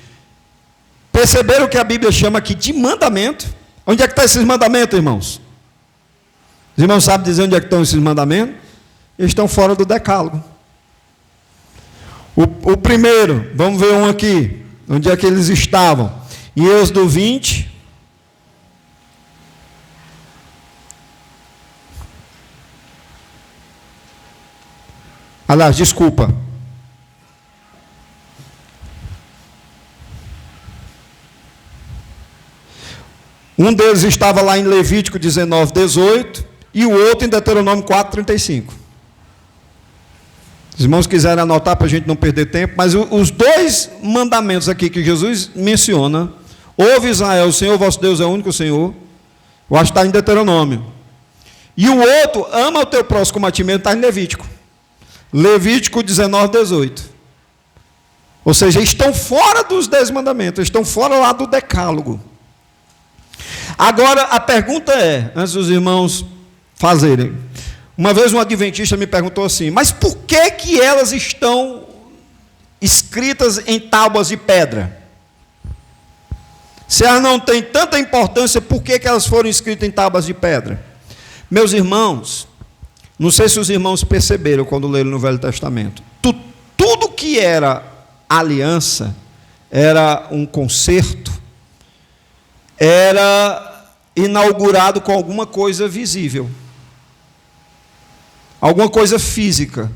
Perceberam que a Bíblia chama aqui de mandamento? Onde é que estão esses mandamentos, irmãos? Os irmãos sabem dizer onde é que estão esses mandamentos? Eles estão fora do decálogo. O primeiro, vamos ver um aqui, onde é que eles estavam? Em Êxodo 20. Aliás, desculpa. Um deles estava lá em Levítico 19, 18, e o outro em Deuteronômio 4, 35. Os irmãos quiserem anotar para a gente não perder tempo, mas os dois mandamentos aqui que Jesus menciona: ouve, Israel, o Senhor vosso Deus é o único Senhor, eu acho que está em Deuteronômio. E o outro, ama o teu próximo como a ti mesmo, está em Levítico. Levítico 19, 18. Ou seja, estão fora dos 10 mandamentos, estão fora lá do decálogo. Agora, a pergunta é, antes dos irmãos fazerem, uma vez um adventista me perguntou assim: mas por que elas estão escritas em tábuas de pedra? Se elas não têm tanta importância, por que elas foram escritas em tábuas de pedra? Meus irmãos, não sei se os irmãos perceberam quando leram no Velho Testamento, tudo que era aliança, era um concerto, era inaugurado com alguma coisa visível, alguma coisa física.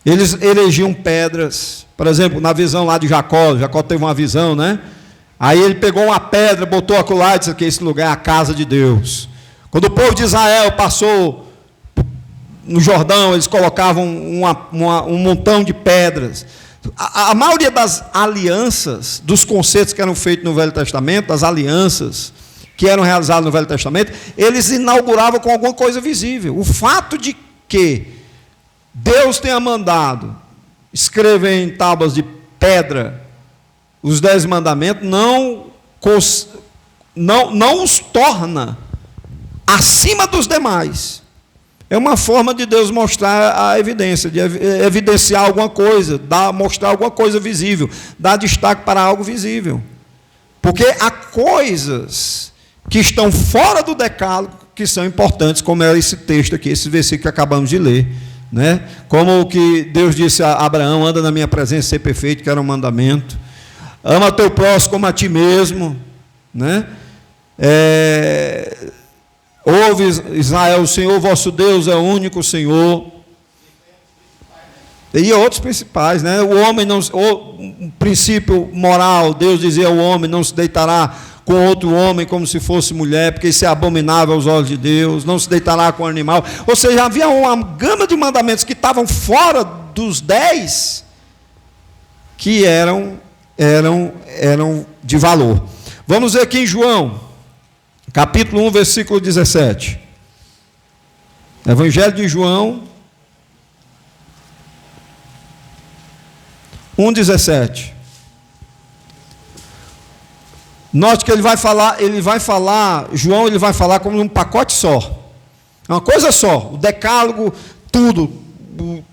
Eles erigiam pedras, por exemplo, na visão lá de Jacó teve uma visão, né? Aí ele pegou uma pedra, botou acolá e disse que esse lugar é a casa de Deus. Quando o povo de Israel passou no Jordão, eles colocavam um montão de pedras. A maioria das alianças, dos concertos que eram feitos no Velho Testamento, das alianças que eram realizadas no Velho Testamento, eles inauguravam com alguma coisa visível. O fato de que Deus tenha mandado escrever em tábuas de pedra os 10 mandamentos, não os torna acima dos demais. É uma forma de Deus mostrar a evidência, de evidenciar alguma coisa, mostrar alguma coisa visível, dar destaque para algo visível. Porque há coisas que estão fora do decálogo que são importantes, como é esse texto aqui, esse versículo que acabamos de ler, né? Como o que Deus disse a Abraão: anda na minha presença, ser perfeito, que era um mandamento. Ama teu próximo como a ti mesmo, né? Ouve, Israel, o Senhor vosso Deus é o único Senhor. E outros principais, né? O homem não, o princípio moral, Deus dizia ao homem: não se deitará com outro homem como se fosse mulher, porque isso é abominável aos olhos de Deus. Não se deitará com animal. Ou seja, havia uma gama de mandamentos que estavam fora dos 10, que eram de valor. Vamos ver aqui em João, capítulo 1, versículo 17. Evangelho de João 1,17. Note que ele vai falar, João, ele vai falar como um pacote só. É uma coisa só, o decálogo, tudo,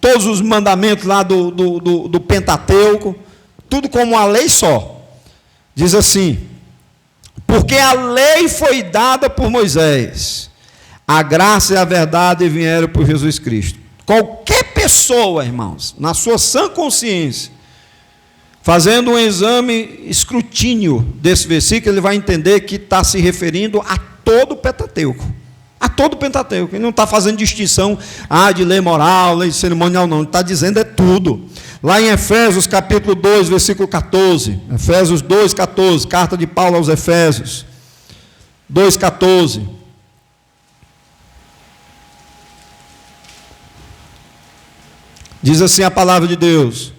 todos os mandamentos lá do Pentateuco, tudo como uma lei só. Diz assim: porque a lei foi dada por Moisés, a graça e a verdade vieram por Jesus Cristo. Qualquer pessoa, irmãos, na sua sã consciência, fazendo um exame, escrutínio desse versículo, ele vai entender que está se referindo a todo o Pentateuco. A todo o Pentateuco. Ele não está fazendo distinção de lei moral, lei cerimonial, não. Ele está dizendo tudo. Lá em Efésios, capítulo 2, versículo 14. Efésios 2, 14. Carta de Paulo aos Efésios. 2, 14. Diz assim a palavra de Deus: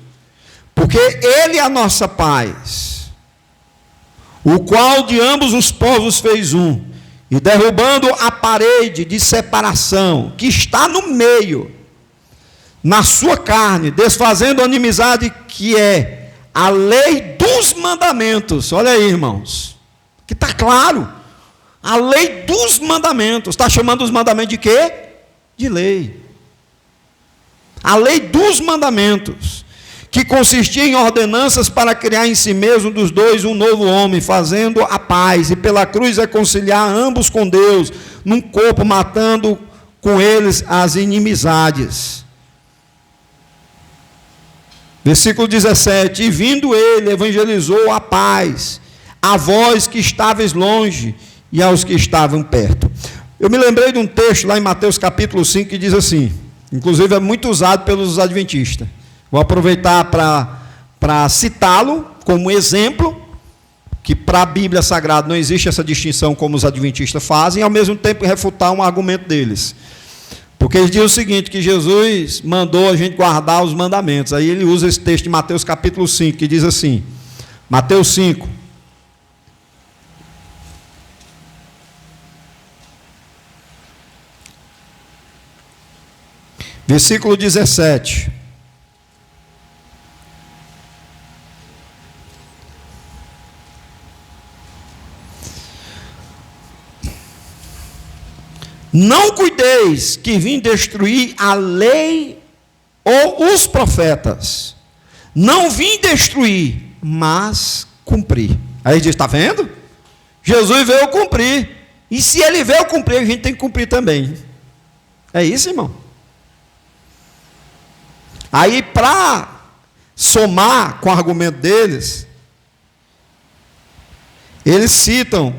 porque Ele é a nossa paz, o qual de ambos os povos fez um, e derrubando a parede de separação que está no meio, na sua carne, desfazendo a inimizade que é a lei dos mandamentos. Olha aí, irmãos, que está claro, a lei dos mandamentos. Está chamando os mandamentos de quê? De lei. A lei dos mandamentos, que consistia em ordenanças para criar em si mesmo dos dois um novo homem, fazendo a paz, e pela cruz reconciliar ambos com Deus, num corpo, matando com eles as inimizades. Versículo 17: e vindo ele, evangelizou a paz, a vós que estáveis longe, e aos que estavam perto. Eu me lembrei de um texto lá em Mateus capítulo 5, que diz assim, inclusive é muito usado pelos adventistas. Vou aproveitar para citá-lo como exemplo, que para a Bíblia Sagrada não existe essa distinção como os adventistas fazem, e ao mesmo tempo refutar um argumento deles. Porque eles dizem o seguinte, que Jesus mandou a gente guardar os mandamentos. Aí ele usa esse texto de Mateus capítulo 5, que diz assim, Mateus 5, versículo 17. Não cuideis que vim destruir a lei ou os profetas. Não vim destruir, mas cumprir. Aí diz, está vendo? Jesus veio cumprir. E se ele veio cumprir, a gente tem que cumprir também. É isso, irmão? Aí, para somar com o argumento deles, eles citam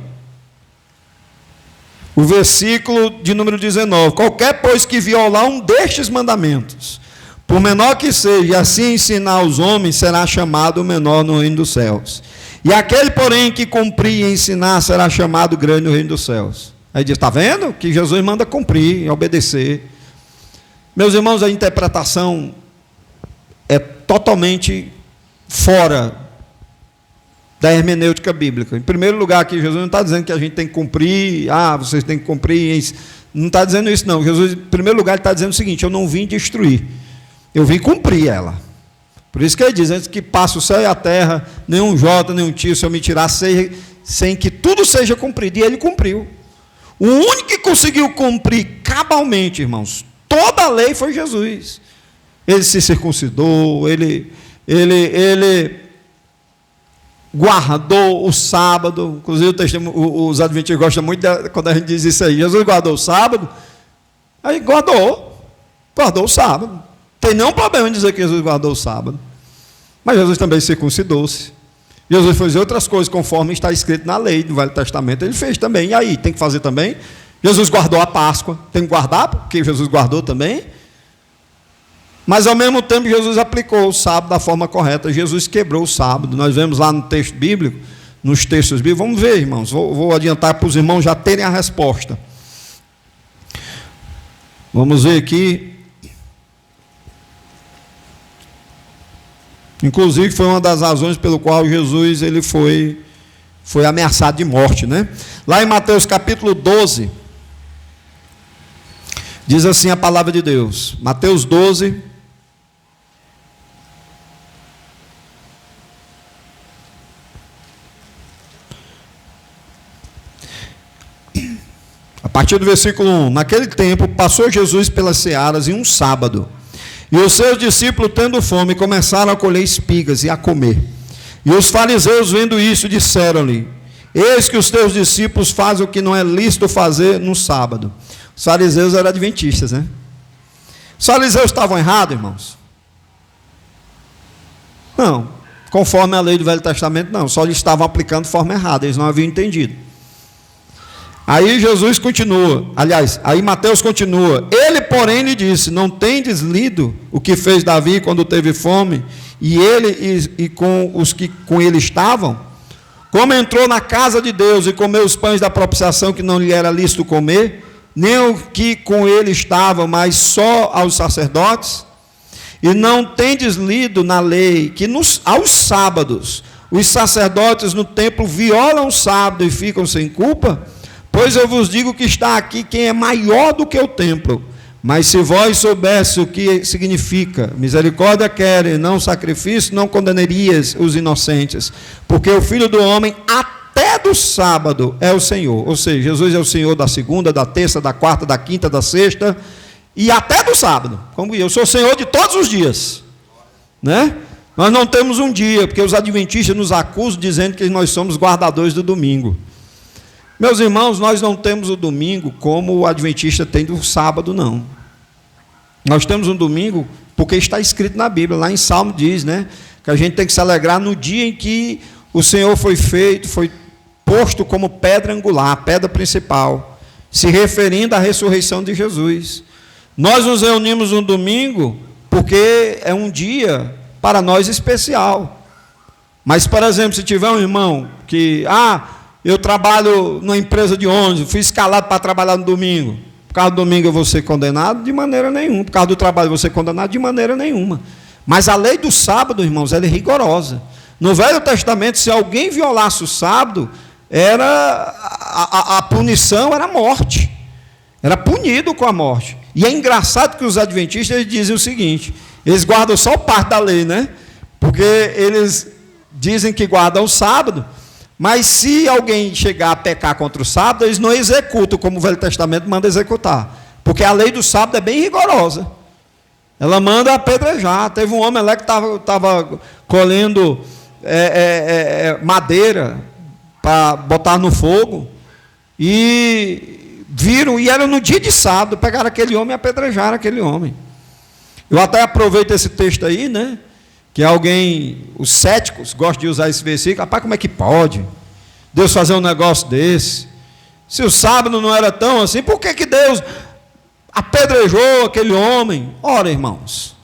o versículo de número 19. Qualquer, pois, que violar um destes mandamentos, por menor que seja, e assim ensinar os homens, será chamado menor no reino dos céus. E aquele, porém, que cumprir e ensinar, será chamado grande no reino dos céus. Aí diz, está vendo? Que Jesus manda cumprir e obedecer. Meus irmãos, a interpretação é totalmente fora da hermenêutica bíblica. Em primeiro lugar, aqui Jesus não está dizendo que a gente tem que cumprir, vocês têm que cumprir, não está dizendo isso não. Jesus, em primeiro lugar, ele está dizendo o seguinte, eu não vim destruir, eu vim cumprir ela. Por isso que ele diz, antes que passe o céu e a terra, nenhum jota, nenhum tio, se eu me tirar, sem que tudo seja cumprido. E ele cumpriu. O único que conseguiu cumprir cabalmente, irmãos, toda a lei foi Jesus. Ele se circuncidou, ele guardou o sábado. Inclusive os adventistas gostam muito quando a gente diz isso aí. Jesus guardou o sábado, aí guardou o sábado. Tem nenhum problema em dizer que Jesus guardou o sábado. Mas Jesus também circuncidou-se. Jesus fez outras coisas conforme está escrito na lei do Velho Testamento. Ele fez também. E aí, tem que fazer também? Jesus guardou a Páscoa. Tem que guardar, porque Jesus guardou também. Mas ao mesmo tempo Jesus aplicou o sábado da forma correta. Jesus quebrou o sábado. Nós vemos lá no texto bíblico, nos textos bíblicos. Vamos ver, irmãos. Vou adiantar para os irmãos já terem a resposta. Vamos ver aqui. Inclusive foi uma das razões pelo qual Jesus ele foi ameaçado de morte, né? Lá em Mateus capítulo 12, diz assim a palavra de Deus. Mateus 12, a partir do versículo 1. Naquele tempo passou Jesus pelas searas em um sábado. E os seus discípulos, tendo fome, começaram a colher espigas e a comer. E os fariseus, vendo isso, disseram-lhe: eis que os teus discípulos fazem o que não é lícito fazer no sábado. Os fariseus eram adventistas, né? Os fariseus estavam errados, irmãos? Não. Conforme a lei do Velho Testamento, não. Só eles estavam aplicando de forma errada, eles não haviam entendido. Aí Jesus continua, aliás, aí Mateus continua. Ele, porém, lhe disse: não tendes lido o que fez Davi quando teve fome, e ele e com os que com ele estavam? Como entrou na casa de Deus e comeu os pães da propiciação que não lhe era lícito comer, nem o que com ele estava, mas só aos sacerdotes? E não tendes lido na lei que aos sábados os sacerdotes no templo violam o sábado e ficam sem culpa? Pois eu vos digo que está aqui quem é maior do que o templo. Mas se vós soubesse o que significa misericórdia quer, não sacrifício, não condenarias os inocentes, porque o Filho do Homem até do sábado é o Senhor. Ou seja, Jesus é o Senhor da segunda, da terça, da quarta, da quinta, da sexta e até do sábado. Como eu sou Senhor de todos os dias, né? Nós não temos um dia, porque os adventistas nos acusam dizendo que nós somos guardadores do domingo. Meus irmãos, nós não temos o domingo como o adventista tem do sábado, não. Nós temos um domingo porque está escrito na Bíblia, lá em Salmo diz, né, que a gente tem que se alegrar no dia em que o Senhor foi posto como pedra angular, pedra principal, se referindo à ressurreição de Jesus. Nós nos reunimos no domingo porque é um dia para nós especial. Mas, por exemplo, se tiver um irmão que, eu trabalho numa empresa de ônibus, fui escalado para trabalhar no domingo. Por causa do domingo eu vou ser condenado? De maneira nenhuma. Por causa do trabalho eu vou ser condenado? De maneira nenhuma. Mas a lei do sábado, irmãos, ela é rigorosa. No Velho Testamento, se alguém violasse o sábado, a punição era a morte. Era punido com a morte. E é engraçado que os adventistas eles dizem o seguinte, eles guardam só parte da lei, né? Porque eles dizem que guardam o sábado, mas se alguém chegar a pecar contra o sábado, eles não executam, como o Velho Testamento manda executar. Porque a lei do sábado é bem rigorosa. Ela manda apedrejar. Teve um homem lá que estava colhendo madeira para botar no fogo. E viram, e era no dia de sábado, pegaram aquele homem e apedrejaram aquele homem. Eu até aproveito esse texto aí, né? Que alguém, os céticos, gostam de usar esse versículo. Rapaz, como é que pode Deus fazer um negócio desse? Se o sábado não era tão assim, por que Deus apedrejou aquele homem? Ora, irmãos,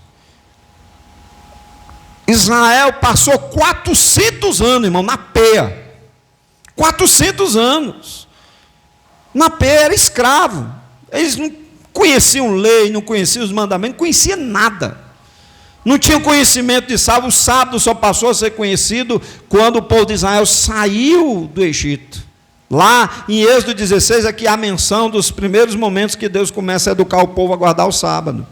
Israel passou 400 anos, irmão, na peia. 400 anos. Na peia, era escravo. Eles não conheciam lei, não conheciam os mandamentos, não conheciam nada. Não tinham conhecimento de sábado. O sábado só passou a ser conhecido quando o povo de Israel saiu do Egito. Lá em Êxodo 16, aqui há a menção dos primeiros momentos que Deus começa a educar o povo a guardar o sábado.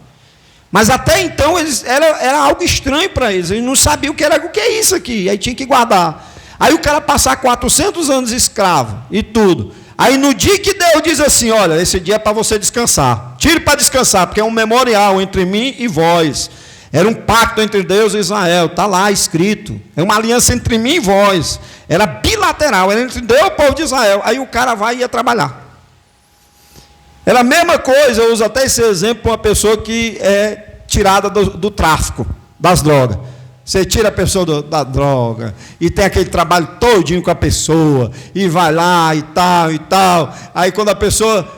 Mas até então era algo estranho para eles não sabiam o que é isso aqui, aí tinha que guardar. Aí o cara passar 400 anos escravo e tudo. Aí no dia que Deus diz assim, olha, esse dia é para você descansar. Tire para descansar, porque é um memorial entre mim e vós. Era um pacto entre Deus e Israel, está lá escrito. É uma aliança entre mim e vós. Era bilateral, era entre Deus e o povo de Israel. Aí o cara vai e ia trabalhar. Era a mesma coisa, eu uso até esse exemplo para uma pessoa que é tirada do tráfico, das drogas. Você tira a pessoa da droga, e tem aquele trabalho todinho com a pessoa, e vai lá, e tal. Aí quando a pessoa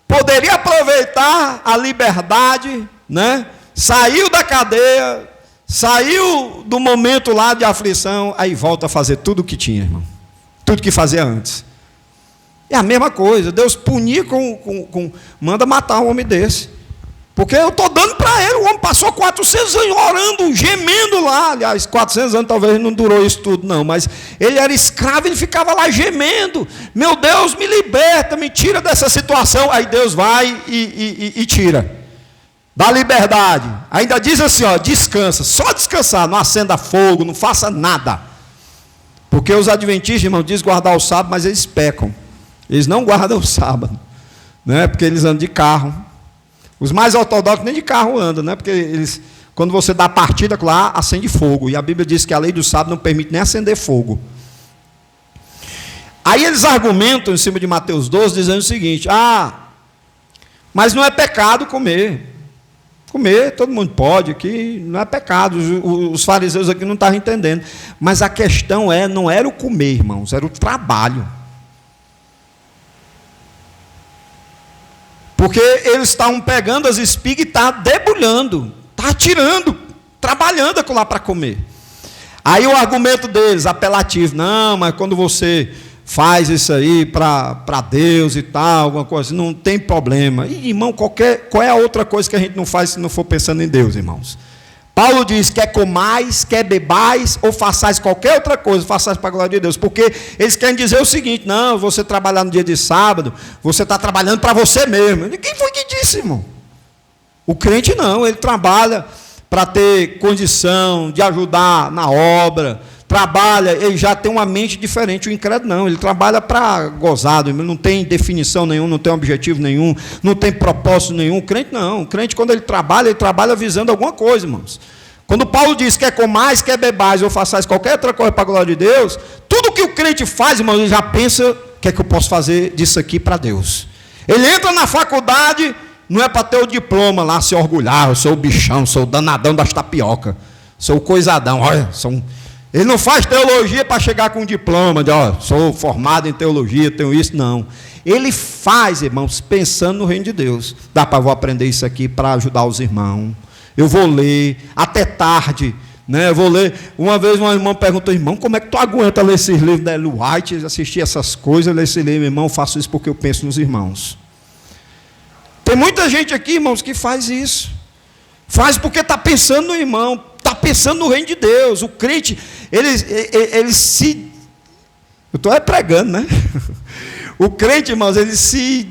poderia aproveitar a liberdade, né? Saiu da cadeia, saiu do momento lá de aflição, aí volta a fazer tudo o que tinha, irmão. Tudo que fazia antes. É a mesma coisa, Deus punir manda matar um homem desse. Porque eu estou dando para ele, o homem passou 400 anos orando, gemendo lá. Aliás, 400 anos talvez não durou isso tudo, não. Mas ele era escravo, ele ficava lá gemendo. Meu Deus, me liberta, me tira dessa situação. Aí Deus vai e tira. Dá liberdade. Ainda diz assim, ó, descansa. Só descansar, não acenda fogo, não faça nada. Porque os adventistas, irmão, dizem guardar o sábado, mas eles pecam. Eles não guardam o sábado. Né? Porque eles andam de carro. Os mais ortodoxos nem de carro andam, né? Porque eles, quando você dá a partida lá, acende fogo. E a Bíblia diz que a lei do sábado não permite nem acender fogo. Aí eles argumentam em cima de Mateus 12, dizendo o seguinte: mas não é pecado comer. Comer, todo mundo pode aqui, não é pecado. Os fariseus aqui não estavam entendendo. Mas a questão não era o comer, irmãos, era o trabalho. Porque eles estavam pegando as espigas e estavam debulhando, estavam tirando, trabalhando aquilo lá para comer. Aí o argumento deles, apelativo, não, mas quando você faz isso aí para Deus e tal, alguma coisa assim, não tem problema. E, irmão, qual é a outra coisa que a gente não faz se não for pensando em Deus, irmãos? Paulo diz, quer comais, quer bebais, ou façais qualquer outra coisa, façais para a glória de Deus, porque eles querem dizer o seguinte: não, você trabalhar no dia de sábado, você está trabalhando para você mesmo. Quem foi que disse, irmão? O crente não, ele trabalha para ter condição de ajudar na obra, trabalha, ele já tem uma mente diferente. O incrédulo não, ele trabalha para gozado, ele não tem definição nenhuma, não tem objetivo nenhum, não tem propósito nenhum. O crente não, o crente quando ele trabalha visando alguma coisa, irmãos. Quando Paulo diz, quer comais, quer bebais, ou façais qualquer outra coisa para a glória de Deus, tudo que o crente faz, irmãos, ele já pensa, o que é que eu posso fazer disso aqui para Deus? Ele entra na faculdade, não é para ter o diploma lá, se orgulhar, eu sou o bichão, sou o danadão das tapioca, sou o coisadão, olha, ele não faz teologia para chegar com um diploma, de sou formado em teologia, tenho isso, não. Ele faz, irmãos, pensando no reino de Deus. Dá para eu aprender isso aqui para ajudar os irmãos. Eu vou ler até tarde, né? Eu vou ler. Uma vez uma irmã perguntou: irmão, como é que tu aguenta ler esses livros da Ellen White, assistir essas coisas, ler esse livro? Irmão, eu faço isso porque eu penso nos irmãos. Tem muita gente aqui, irmãos, que faz isso. Faz porque está pensando no irmão, está pensando no reino de Deus. O crente, ele se... Eu estou pregando, né? O crente, irmãos, ele se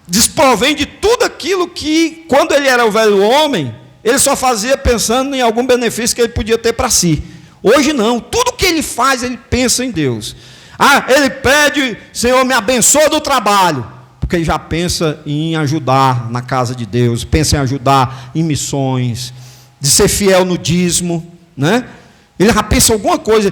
desprovém de tudo aquilo que, quando ele era o velho homem, ele só fazia pensando em algum benefício que ele podia ter para si. Hoje não, tudo que ele faz, ele pensa em Deus. Ele pede: Senhor, me abençoa do trabalho, porque ele já pensa em ajudar na casa de Deus, pensa em ajudar em missões, de ser fiel no dízimo, né? Ele já pensa alguma coisa,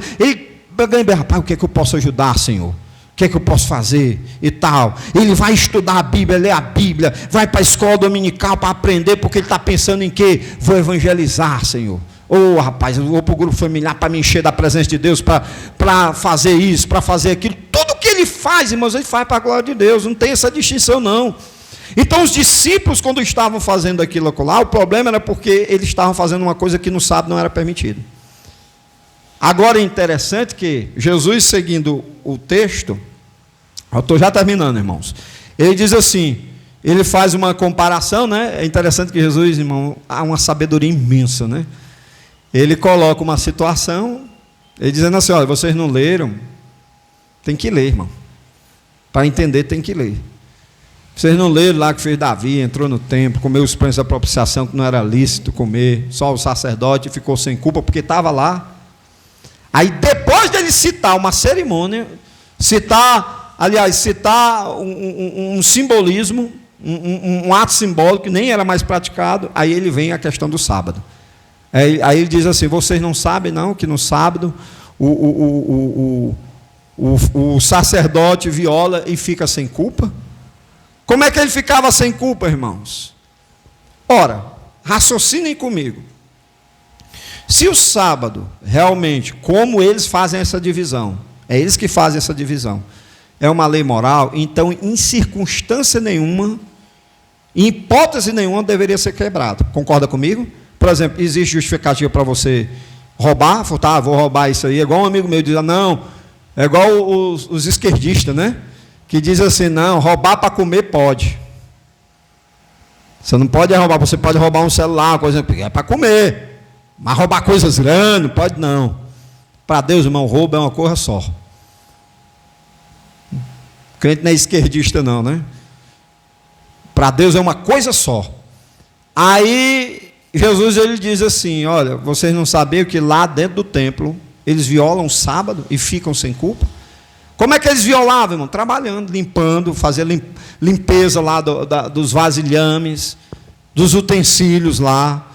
rapaz, o que é que eu posso ajudar, Senhor? O que é que eu posso fazer e tal? Ele vai estudar a Bíblia, ler a Bíblia, vai para a escola dominical para aprender, porque ele está pensando em quê? Vou evangelizar, Senhor. Rapaz, eu vou para o grupo familiar para me encher da presença de Deus, para fazer isso, para fazer aquilo. Tudo que ele faz, irmãos, ele faz para a glória de Deus, não tem essa distinção não. Então os discípulos, quando estavam fazendo aquilo lá, o problema era porque eles estavam fazendo uma coisa que no sábado não era permitida. Agora é interessante que Jesus, seguindo o texto, eu estou já terminando, irmãos, ele diz assim, ele faz uma comparação, né? É interessante que Jesus, irmão, há uma sabedoria imensa, né? Ele coloca uma situação, ele dizendo assim: olha, vocês não leram, tem que ler, irmão. Para entender, tem que ler. Vocês não leram lá que fez Davi, entrou no templo, comeu os pães da propiciação que não era lícito comer, só o sacerdote ficou sem culpa porque estava lá. Aí depois dele citar uma cerimônia, citar um simbolismo, um ato simbólico que nem era mais praticado, aí ele vem a questão do sábado. Aí ele diz assim: vocês não sabem não que no sábado o sacerdote viola e fica sem culpa? Como é que ele ficava sem culpa, irmãos? Ora, raciocinem comigo. Se o sábado, realmente, como eles fazem essa divisão, é eles que fazem essa divisão, é uma lei moral, então em circunstância nenhuma, em hipótese nenhuma, deveria ser quebrado. Concorda comigo? Por exemplo, existe justificativa para você roubar? Tá, vou roubar isso aí. É igual um amigo meu diz: não, é igual os esquerdistas, né? Que diz assim: não, roubar para comer pode. Você não pode roubar, você pode roubar um celular, por exemplo, é para comer. Mas roubar coisas grandes, pode não. Para Deus, irmão, roubo é uma coisa só. O crente não é esquerdista não, né? Para Deus é uma coisa só. Aí Jesus ele diz assim: olha, vocês não sabiam que lá dentro do templo eles violam o sábado e ficam sem culpa? Como é que eles violavam, irmão? Trabalhando, limpando, fazendo limpeza lá dos vasilhames, dos utensílios lá.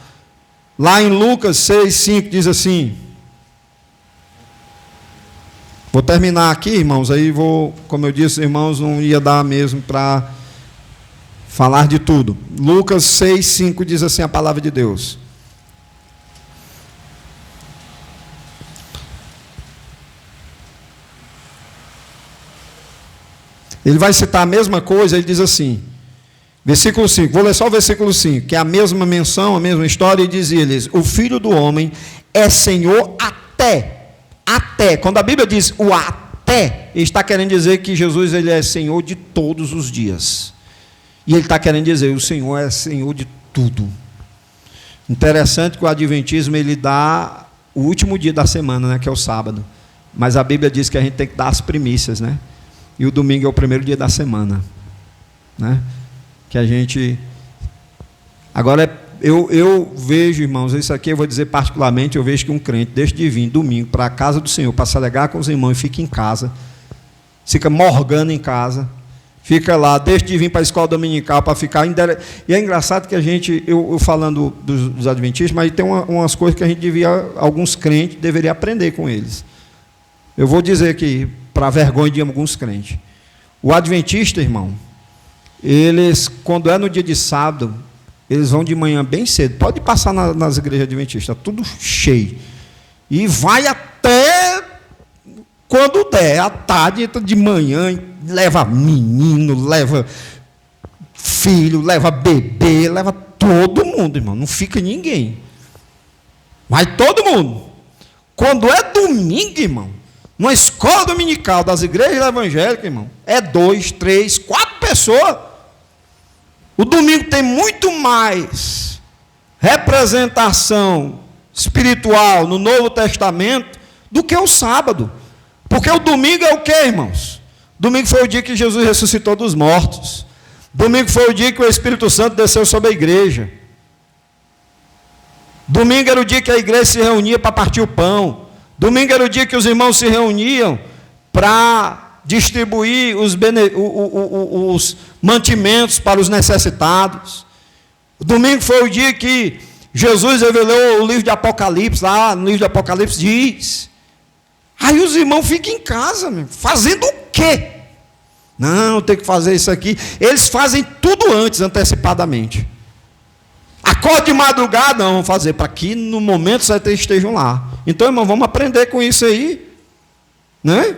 Lá em Lucas 6:5 diz assim. Vou terminar aqui, irmãos, aí vou, como eu disse, irmãos, não ia dar mesmo para falar de tudo. Lucas 6:5 diz assim a palavra de Deus. Ele vai citar a mesma coisa, ele diz assim, versículo 5, vou ler só o versículo 5, que é a mesma menção, a mesma história, e dizia-lhes: o Filho do Homem é Senhor até, quando a Bíblia diz o até, ele está querendo dizer que Jesus ele é Senhor de todos os dias, e ele está querendo dizer, o Senhor é Senhor de tudo. Interessante que o Adventismo ele dá o último dia da semana, né, que é o sábado, mas a Bíblia diz que a gente tem que dar as primícias, né? E o domingo é o primeiro dia da semana, né? Que a gente... Agora, eu vejo, irmãos, isso aqui eu vou dizer particularmente, eu vejo que um crente deixa de vir domingo para a casa do Senhor, para se alegrar com os irmãos, e fica em casa, fica morgando em casa, fica lá, deixa de vir para a escola dominical para ficar... E é engraçado que a gente, eu falando dos adventistas, mas tem umas coisas que a gente alguns crentes deveriam aprender com eles. Eu vou dizer aqui, para vergonha de alguns crentes. O adventista, irmão, eles, quando é no dia de sábado, eles vão de manhã bem cedo. Pode passar nas igrejas adventistas, tudo cheio. E vai até quando der, à tarde, entra de manhã, leva menino, leva filho, leva bebê, leva todo mundo, irmão. Não fica ninguém. Vai todo mundo. Quando é domingo, irmão, numa escola dominical das igrejas evangélicas, irmão, é 2, 3, 4 pessoas. O domingo tem muito mais representação espiritual no Novo Testamento do que o sábado. Porque o domingo é o quê, irmãos? Domingo foi o dia que Jesus ressuscitou dos mortos. Domingo foi o dia que o Espírito Santo desceu sobre a igreja. Domingo era o dia que a igreja se reunia para partir o pão. Domingo era o dia que os irmãos se reuniam para distribuir os mantimentos para os necessitados. Domingo foi o dia que Jesus revelou o livro de Apocalipse, lá no livro de Apocalipse diz. Aí os irmãos ficam em casa, fazendo o quê? Não, tem que fazer isso aqui. Eles fazem tudo antes, antecipadamente. Acorde de madrugada, não, vamos fazer, para que no momento vocês estejam lá. Então, irmão, vamos aprender com isso aí, né?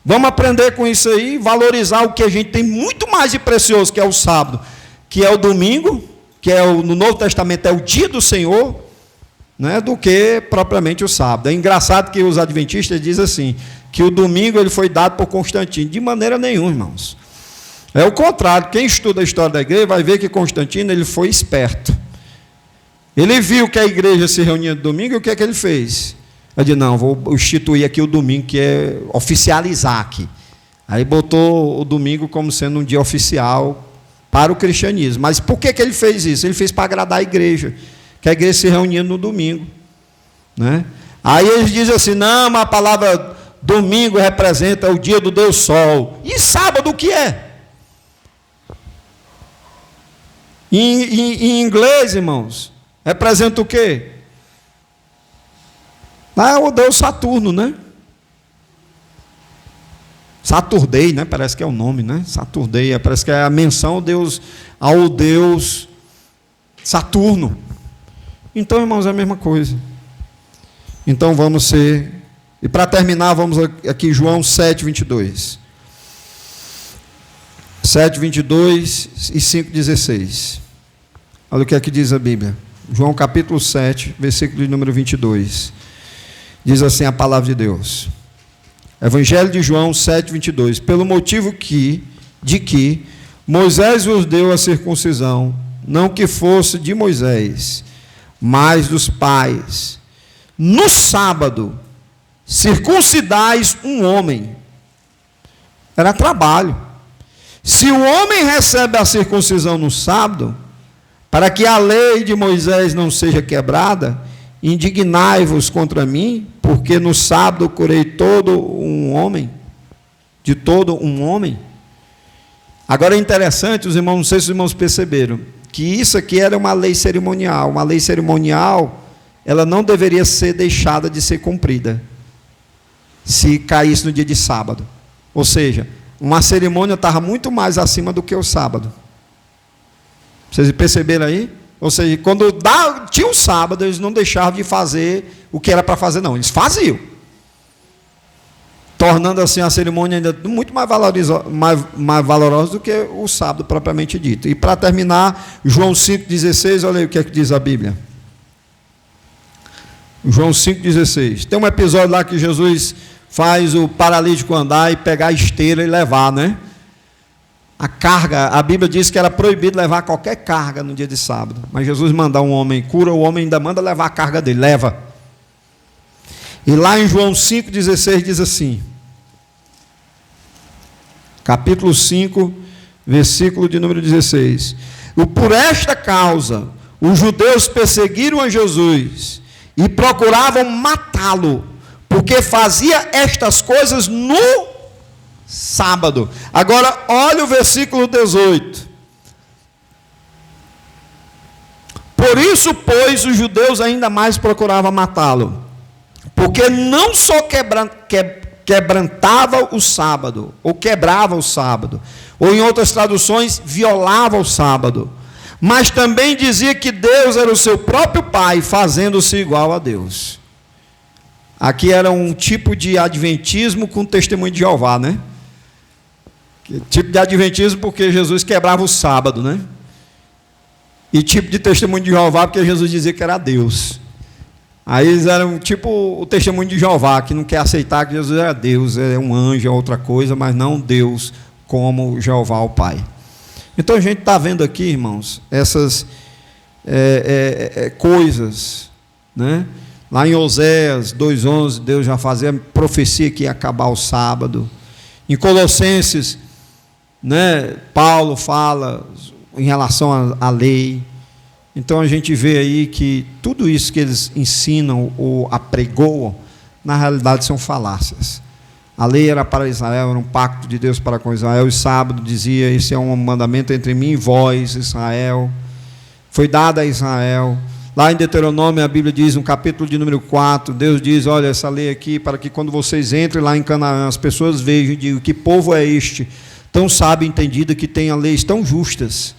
Vamos aprender com isso aí, valorizar o que a gente tem muito mais de precioso, que é o sábado, que é o domingo, que é no Novo Testamento é o dia do Senhor, né, do que propriamente o sábado. É engraçado que os adventistas dizem assim, que o domingo ele foi dado por Constantino. De maneira nenhuma, irmãos. É o contrário. Quem estuda a história da igreja vai ver que Constantino ele foi esperto. Ele viu que a igreja se reunia no domingo, e o que é que ele fez? Ele disse, não, vou instituir aqui o domingo, que é oficializar aqui. Aí botou o domingo como sendo um dia oficial para o cristianismo. Mas por que ele fez isso? Ele fez para agradar a igreja, que a igreja se reunia no domingo, né? Aí eles dizem assim, não, mas a palavra domingo representa o dia do Deus Sol. E sábado o que é? Em inglês, irmãos, representa o quê? Lá é o Deus Saturno, né? Saturday, né? Parece que é o nome, né? Saturday, parece que é a menção ao Deus Saturno. Então, irmãos, é a mesma coisa. Então vamos ser... E para terminar, vamos aqui, João 7:22. 7:22 e 5:16. Olha o que é que diz a Bíblia. João capítulo 7, versículo de número 22. Diz assim a palavra de Deus. Evangelho de João 7:22. Pelo motivo de que Moisés vos deu a circuncisão, não que fosse de Moisés, mas dos pais. No sábado, circuncidais um homem. Era trabalho. Se o homem recebe a circuncisão no sábado, para que a lei de Moisés não seja quebrada, indignai-vos contra mim, porque no sábado curei todo um homem, de todo um homem. Agora é interessante, os irmãos, não sei se os irmãos perceberam, que isso aqui era uma lei cerimonial. Uma lei cerimonial, ela não deveria ser deixada de ser cumprida, se caísse no dia de sábado. Ou seja, uma cerimônia estava muito mais acima do que o sábado. Vocês perceberam aí? Ou seja, quando tinha um sábado, eles não deixavam de fazer o que era para fazer, não. Eles faziam. Tornando assim a cerimônia ainda muito mais valorosa do que o sábado propriamente dito. E para terminar, João 5,16, olha aí o que é que diz a Bíblia. João 5,16. Tem um episódio lá que Jesus faz o paralítico andar e pegar a esteira e levar, né? A carga, a Bíblia diz que era proibido levar qualquer carga no dia de sábado. Mas Jesus manda um homem, cura o homem, ainda manda levar a carga dele, leva. E lá em João 5,16 diz assim, capítulo 5, versículo de número 16. Por esta causa, os judeus perseguiram a Jesus e procuravam matá-lo, porque fazia estas coisas no sábado. Agora, olha o versículo 18. Por isso, pois, os judeus ainda mais procuravam matá-lo, porque não só quebrantava o sábado, ou quebrava o sábado, ou em outras traduções, violava o sábado, mas também dizia que Deus era o seu próprio Pai, fazendo-se igual a Deus. Aqui era um tipo de adventismo com testemunho de Jeová, né? Tipo de adventismo porque Jesus quebrava o sábado, né? E tipo de testemunho de Jeová porque Jesus dizia que era Deus. Aí eles eram tipo o testemunho de Jeová, que não quer aceitar que Jesus era Deus, é um anjo, é outra coisa, mas não Deus como Jeová o Pai. Então a gente está vendo aqui, irmãos, essas coisas, né? Lá em Oséias 2,11, Deus já fazia profecia que ia acabar o sábado. Em Colossenses, né, Paulo fala em relação à lei. Então a gente vê aí que tudo isso que eles ensinam ou apregoam, na realidade são falácias. A lei era para Israel, era um pacto de Deus para com Israel, e sábado dizia, esse é um mandamento entre mim e vós, Israel. Foi dado a Israel. Lá em Deuteronômio, a Bíblia diz, no capítulo de número 4, Deus diz, olha, essa lei aqui, para que quando vocês entrem lá em Canaã, as pessoas vejam e digam, que povo é este, tão sábio e entendido, que tem leis tão justas.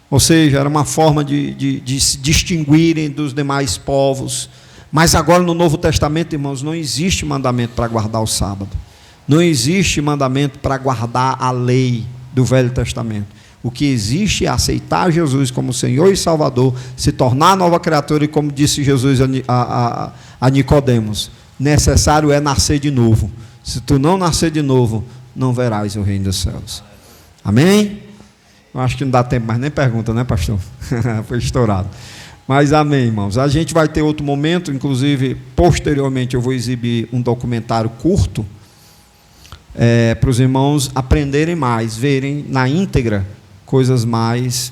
Ou seja, era uma forma de se distinguirem dos demais povos. Mas agora no Novo Testamento, irmãos, não existe mandamento para guardar o sábado. Não existe mandamento para guardar a lei do Velho Testamento. O que existe é aceitar Jesus como Senhor e Salvador, se tornar nova criatura, e como disse Jesus a Nicodemos, necessário é nascer de novo. Se tu não nascer de novo, não verás o reino dos céus. Amém? Eu acho que não dá tempo mais nem pergunta, né, pastor? Foi estourado. Mas amém, irmãos. A gente vai ter outro momento, inclusive, posteriormente eu vou exibir um documentário curto, para os irmãos aprenderem mais, verem na íntegra coisas mais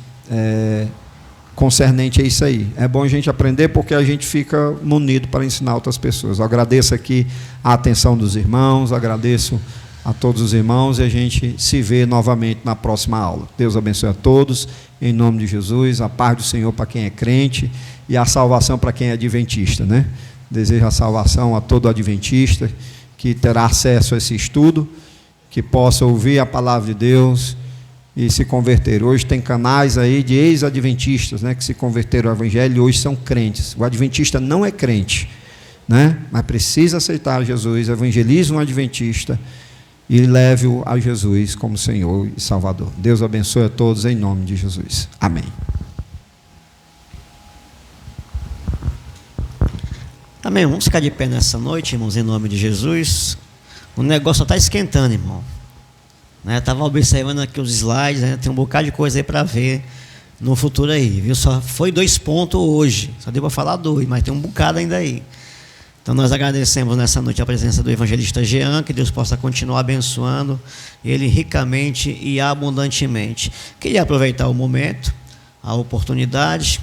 concernente a isso aí. É bom a gente aprender porque a gente fica munido para ensinar outras pessoas. Eu agradeço aqui a atenção dos irmãos, agradeço a todos os irmãos e a gente se vê novamente na próxima aula. Deus abençoe a todos, em nome de Jesus, a paz do Senhor para quem é crente e a salvação para quem é adventista, né? Desejo a salvação a todo adventista que terá acesso a esse estudo, que possa ouvir a palavra de Deus e se converter. Hoje tem canais aí de ex-adventistas, né, que se converteram ao evangelho e hoje são crentes. O adventista não é crente, né, mas precisa aceitar Jesus, evangelize um adventista e leve-o a Jesus como Senhor e Salvador. Deus abençoe a todos em nome de Jesus. Amém. Amém. Vamos ficar de pé nessa noite, irmãos, em nome de Jesus. O negócio só está esquentando, irmão. Estava observando aqui os slides, né? Tem um bocado de coisa aí para ver no futuro aí, viu? Só foi 2 pontos hoje, só deu para falar 2, mas tem um bocado ainda aí. Então nós agradecemos nessa noite a presença do evangelista Jean, que Deus possa continuar abençoando ele ricamente e abundantemente. Queria aproveitar o momento, a oportunidade